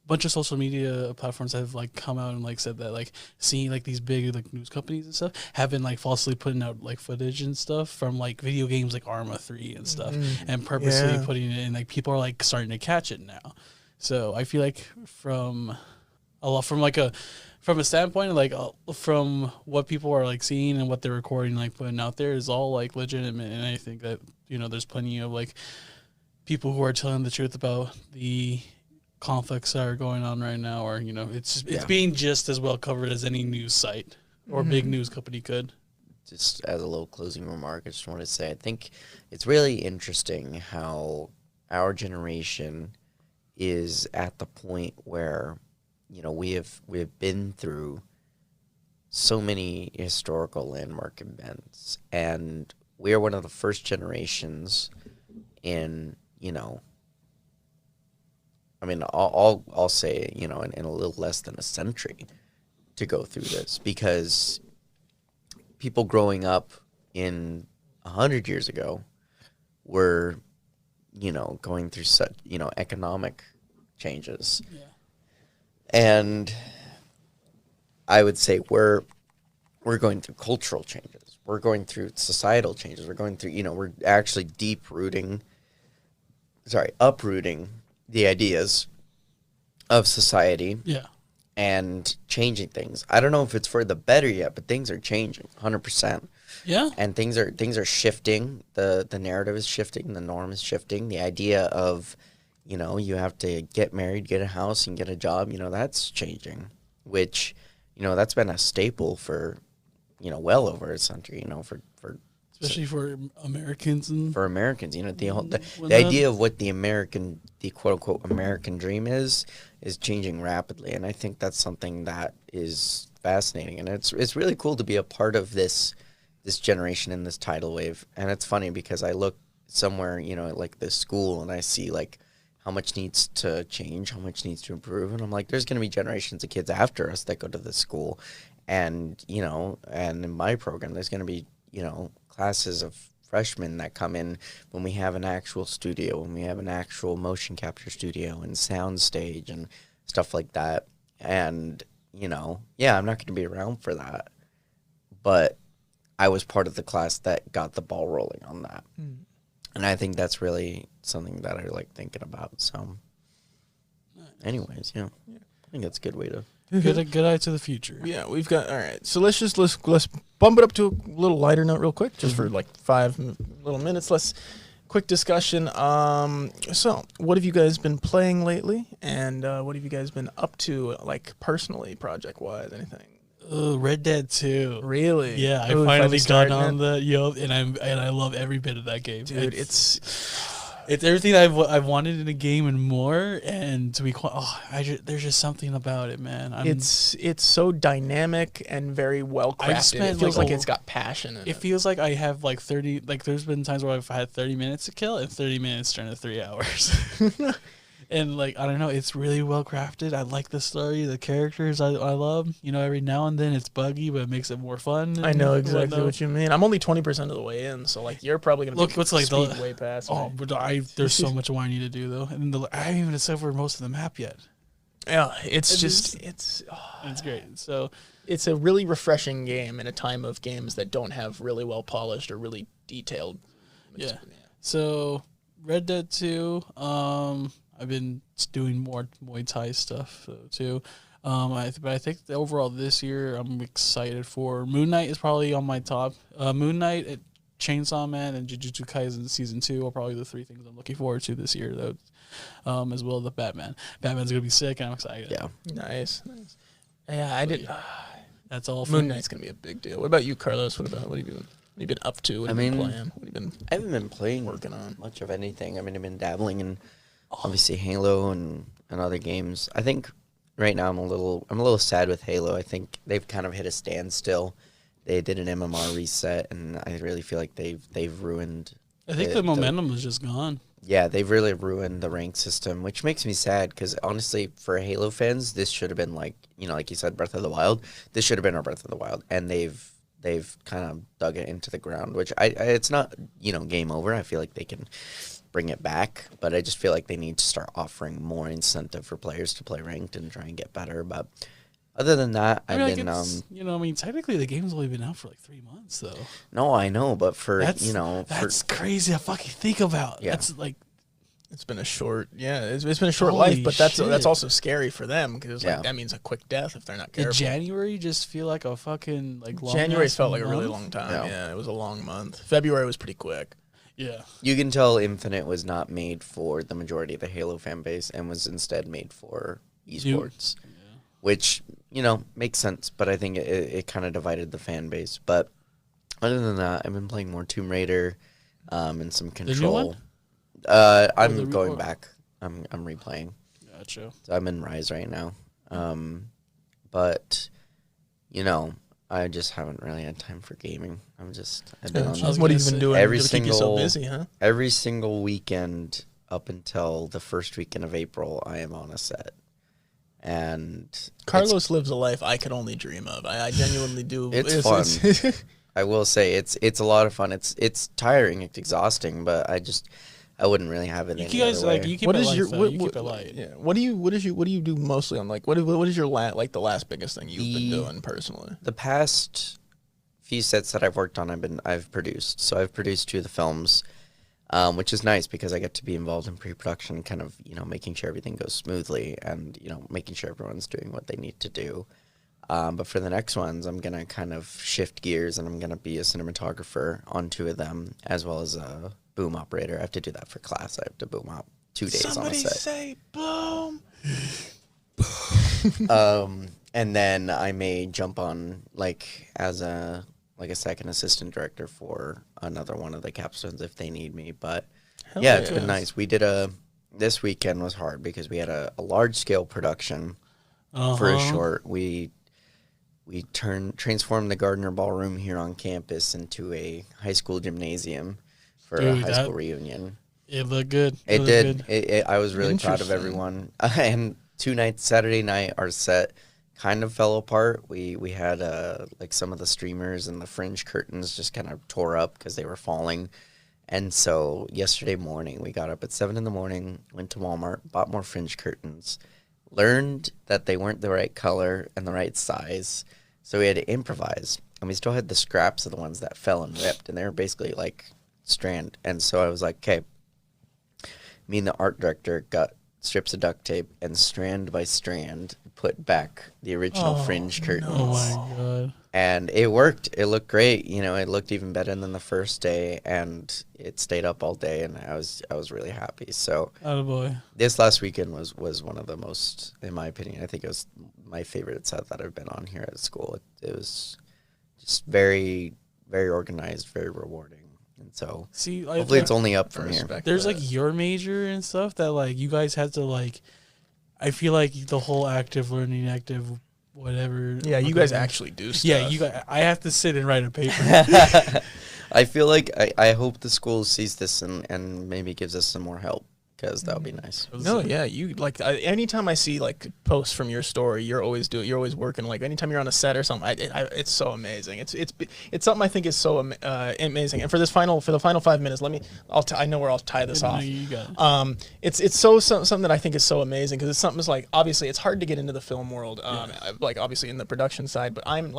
bunch of social media platforms have come out and said that seeing these big news companies and stuff have been falsely putting out footage and stuff from video games like Arma 3 and stuff and purposely putting it in people are starting to catch it now. So I feel from a standpoint from what people are seeing and what they're recording putting out there is all legitimate, and I think that there's plenty of people who are telling the truth about the conflicts that are going on right now, or it's being just as well covered as any news site or big news company could. Just as a little closing remark, I just want to say I think it's really interesting how our generation is at the point where we have been through so many historical landmark events, and we are one of the first generations in I'll say in a little less than a century to go through this, because people growing up in 100 years ago were going through such economic changes. Yeah. And I would say we're going through cultural changes. We're going through societal changes. We're going through, we're actually uprooting the ideas of society. Yeah. And changing things. I don't know if it's for the better yet, but things are changing 100%. Yeah. And things are shifting. The narrative is shifting. The norm is shifting. The idea of, you have to get married, get a house, and get a job, that's changing, which, that's been a staple for, well over a century, for especially for Americans. For Americans, the idea of what the quote-unquote American dream is changing rapidly. And I think that's something that is fascinating. And it's really cool to be a part of this generation in this tidal wave. And it's funny because I look somewhere, at like this school, and I see like how much needs to change, how much needs to improve. And I'm like, there's going to be generations of kids after us that go to this school. And, and in my program, there's going to be, classes of freshmen that come in when we have an actual studio, when we have an actual motion capture studio and sound stage and stuff like that. And, I'm not going to be around for that. But I was part of the class that got the ball rolling on that. And I think that's really something that I like thinking about. So anyways, I think that's a good way to good eye to the future. Yeah, we've got all right. So let's bump it up to a little lighter note real quick, just for like 5 little minutes. Let's quick discussion. So what have you guys been playing lately, and what have you guys been up to, like personally, project wise, anything? Red Dead 2. Really? Yeah, I finally got on and I love every bit of that game. Dude, it's everything I've wanted in a game and more. And to be there's just something about it, man. It's so dynamic and very well crafted. It feels like it's got passion in it. It feels like I have like 30. Like there's been times where I've had 30 minutes to kill, and 30 minutes turn to 3 hours. And like I don't know, it's really well crafted. I like the story, the characters. I love. Every now and then it's buggy, but it makes it more fun. I know exactly what you mean. I'm only 20% of the way in, so like you're probably gonna speed way past me. Oh, but there's so much more I need to do though, and I haven't even discovered most of the map yet. Yeah, it's great. So it's a really refreshing game in a time of games that don't have really well polished or really detailed. Yeah. So Red Dead 2. I've been doing more Muay Thai stuff too. But I think overall this year I'm excited for Moon Knight is probably on my top. Moon Knight, Chainsaw Man, and Jujutsu Kaisen Season 2 are probably the 3 things I'm looking forward to this year, though. As well as the Batman. Batman's gonna be sick, and I'm excited. Yeah, nice. Yeah, I did. That's all. Moon Knight's gonna be a big deal. What about you, Carlos? What have you been up to? What have you been playing? What have you been? I haven't been playing working on much of anything. I've been dabbling in obviously Halo and other games. I think right now I'm a little sad with Halo. I think they've kind of hit a standstill. They did an MMR reset, and I really feel like they've ruined. I think the momentum is just gone. Yeah, they've really ruined the rank system, which makes me sad because honestly, for Halo fans, this should have been like you said, Breath of the Wild. This should have been our Breath of the Wild, and they've kind of dug it into the ground. Which it's not game over. I feel like they can bring it back, but I just feel like they need to start offering more incentive for players to play ranked and try and get better. But other than that, I've been technically the game's only been out for like 3 months though. No, I know, but that's crazy to fucking think about. Yeah. That's like it's been a short it's been a short life, but that's also scary for them because that means a quick death if they're not careful. Did January just feel like a fucking like long January felt like month? a really long time. Yeah, it was a long month. February was pretty quick. Yeah. You can tell Infinite was not made for the majority of the Halo fan base and was instead made for esports, which, makes sense, but I think it kind of divided the fan base. But other than that, I've been playing more Tomb Raider and some Control. I'm going back. I'm replaying. Gotcha. So I'm in Rise right now. But, I just haven't really had time for gaming. I've been on What have you been doing to keep you so busy, huh? Every single weekend up until the first weekend of April, I am on a set. And Carlos lives a life I could only dream of. I genuinely do. It's fun. I will say it's a lot of fun. It's tiring, it's exhausting, but I wouldn't really have it any other way. You keep it light. You keep it light. Yeah. What do you do mostly on what is your the last biggest thing you've been doing personally? The past few sets that I've worked on, I've produced. So I've produced 2 of the films, which is nice because I get to be involved in pre-production, kind of making sure everything goes smoothly and making sure everyone's doing what they need to do. But for the next ones, I'm gonna kind of shift gears and I'm gonna be a cinematographer on 2 of them, as well as a boom operator. I have to do that for class. I have to boom op 2 days on a set. Somebody say boom. And then I may jump on as a second assistant director for another one of the capstones if they need me. But it's been nice. We did this weekend was hard because we had a large scale production for a short. We transformed the Gardner Ballroom here on campus into a high school gymnasium for a high school reunion. It looked good. It did. I was really proud of everyone. And 2 nights, Saturday night, our set kind of fell apart. We had some of the streamers and the fringe curtains just kind of tore up because they were falling. And so yesterday morning, we got up at 7 a.m, went to Walmart, bought more fringe curtains, learned that they weren't the right color and the right size. So we had to improvise. And we still had the scraps of the ones that fell and ripped. And they were basically strand. And so I was like, okay, me and the art director got strips of duct tape and strand by strand put back the original fringe curtains. Oh my god. And it worked. It looked great. It looked even better than the first day, and it stayed up all day, and I was really happy. So Attaboy. This last weekend was one of the most, in my opinion, I think it was my favorite set that I've been on here at school. It was just very, very organized, very rewarding. And so hopefully it's only up from here. There's your major and stuff that you guys had to I feel like the whole active learning, active whatever. Yeah, you guys actually do stuff. Yeah, I have to sit and write a paper. I feel like I hope the school sees this and maybe gives us some more help, because that would be nice. No, yeah, you anytime I see posts from your story, you're always working. Anytime you're on a set or something, it's so amazing. It's something I think is so amazing. And for the final 5 minutes, I know where I'll tie this off. You got it. It's something that I think is so amazing because it's something obviously it's hard to get into the film world. Obviously in the production side, but I'm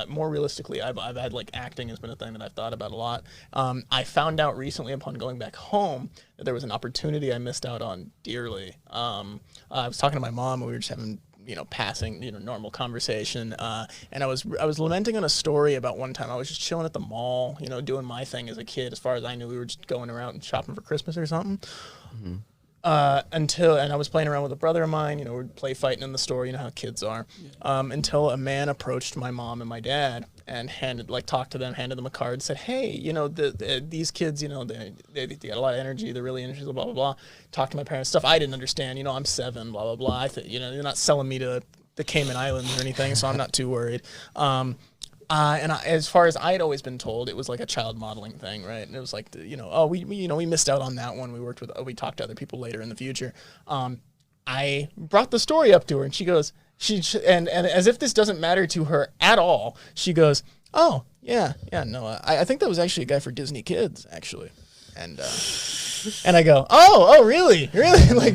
more realistically, I've had acting has been a thing that I've thought about a lot. I found out recently upon going back home that there was an opportunity I missed out on dearly. I was talking to my mom, and we were just having, passing, normal conversation. And I was lamenting on a story about one time I was just chilling at the mall, doing my thing as a kid. As far as I knew, we were just going around and shopping for Christmas or something. Mm-hmm. And I was playing around with a brother of mine, we'd play fighting in the store, how kids are. Yeah. Until a man approached my mom and my dad and talked to them, handed them a card, said, hey, these kids, they got a lot of energy, they're really interested, blah, blah, blah. Talked to my parents, stuff I didn't understand, I'm 7, blah, blah, blah. They're not selling me to the Cayman Islands or anything, so I'm not too worried. As far as I had always been told, it was a child modeling thing, right? And it was we missed out on that one. We talked to other people later in the future. I brought the story up to her, and she goes, and as if this doesn't matter to her at all, she goes, oh yeah, no, I think that was actually a guy for Disney Kids, actually, and I go, oh, really,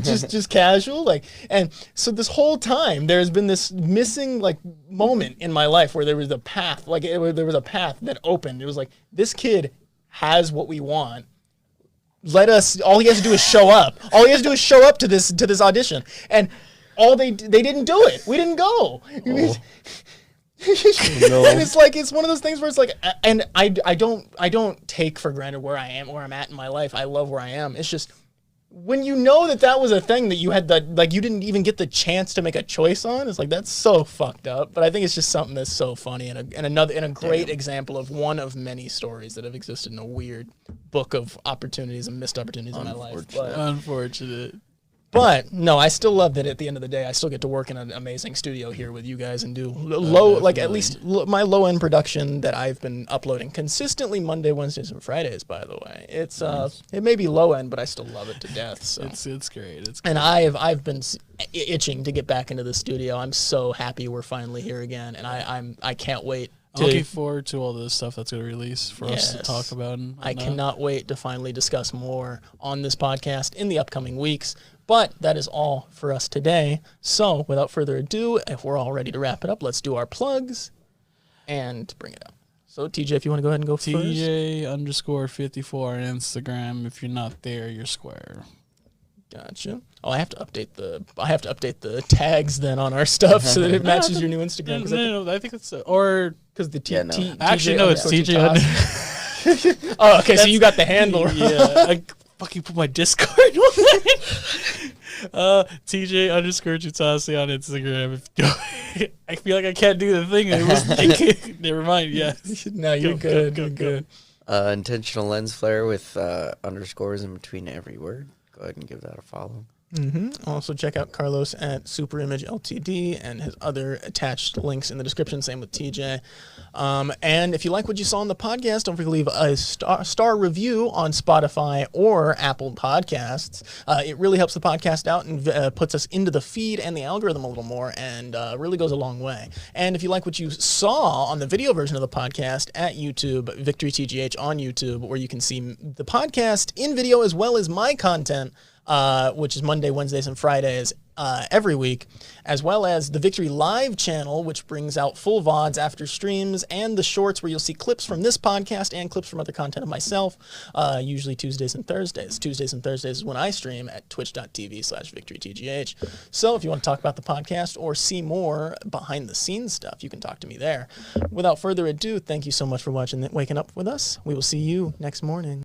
just casual, and so this whole time there's been this missing moment in my life where there was a path, there was a path that opened. It was this kid has what we want. All he has to do is show up. All he has to do is show up to this audition, and they didn't do it. We didn't go. And it's like it's one of those things where it's like, and I don't take for granted where I am, where I'm at in my life. I love where I am. It's just when you know that was a thing that you had you didn't even get the chance to make a choice on. It's like that's so fucked up. But I think it's just something that's so funny and a great example of one of many stories that have existed in a weird book of opportunities and missed opportunities in my life. Unfortunate. But no, I still love that at the end of the day, I still get to work in an amazing studio here with you guys and do at least my low end production that I've been uploading consistently Monday, Wednesdays, and Fridays. By the way, it's it may be low end, but I still love it to death. So it's great. And I've been itching to get back into the studio. I'm so happy we're finally here again, and I can't wait. I'm looking forward to all the stuff that's going to release for us to talk about. I cannot wait to finally discuss more on this podcast in the upcoming weeks. But that is all for us today. So without further ado, if we're all ready to wrap it up, let's do our plugs and bring it up. So TJ, if you want to go ahead and go first. TJ_54 on Instagram. If you're not there, you're square. Gotcha. Oh, I have to update the tags then on our stuff so that it matches your new Instagram. No, I think it's or because the actually no, it's TJ. Oh, okay, so you got the handle. Yeah, I fucking put my Discord on it. TJ_Jutasi on Instagram. I feel like I can't do the thing. Never mind. Yes. No, you're good. You're good. Intentional lens flare with underscores in between every word. Go ahead and give that a follow. Also, check out Carlos at Super Image Ltd and his other attached links in the description. Same with TJ. And if you like what you saw on the podcast, don't forget to leave a star review on Spotify or Apple Podcasts. It really helps the podcast out and puts us into the feed and the algorithm a little more, and really goes a long way. And if you like what you saw on the video version of the podcast at YouTube, VictoryTGH on YouTube, where you can see the podcast in video as well as my content, which is Monday, Wednesdays, and Fridays every week, as well as the Victory Live channel, which brings out full VODs after streams, and the shorts where you'll see clips from this podcast and clips from other content of myself, usually Tuesdays and Thursdays. Tuesdays and Thursdays is when I stream at twitch.tv/VictoryTGH. So if you want to talk about the podcast or see more behind-the-scenes stuff, you can talk to me there. Without further ado, thank you so much for watching Waking Up with us. We will see you next morning.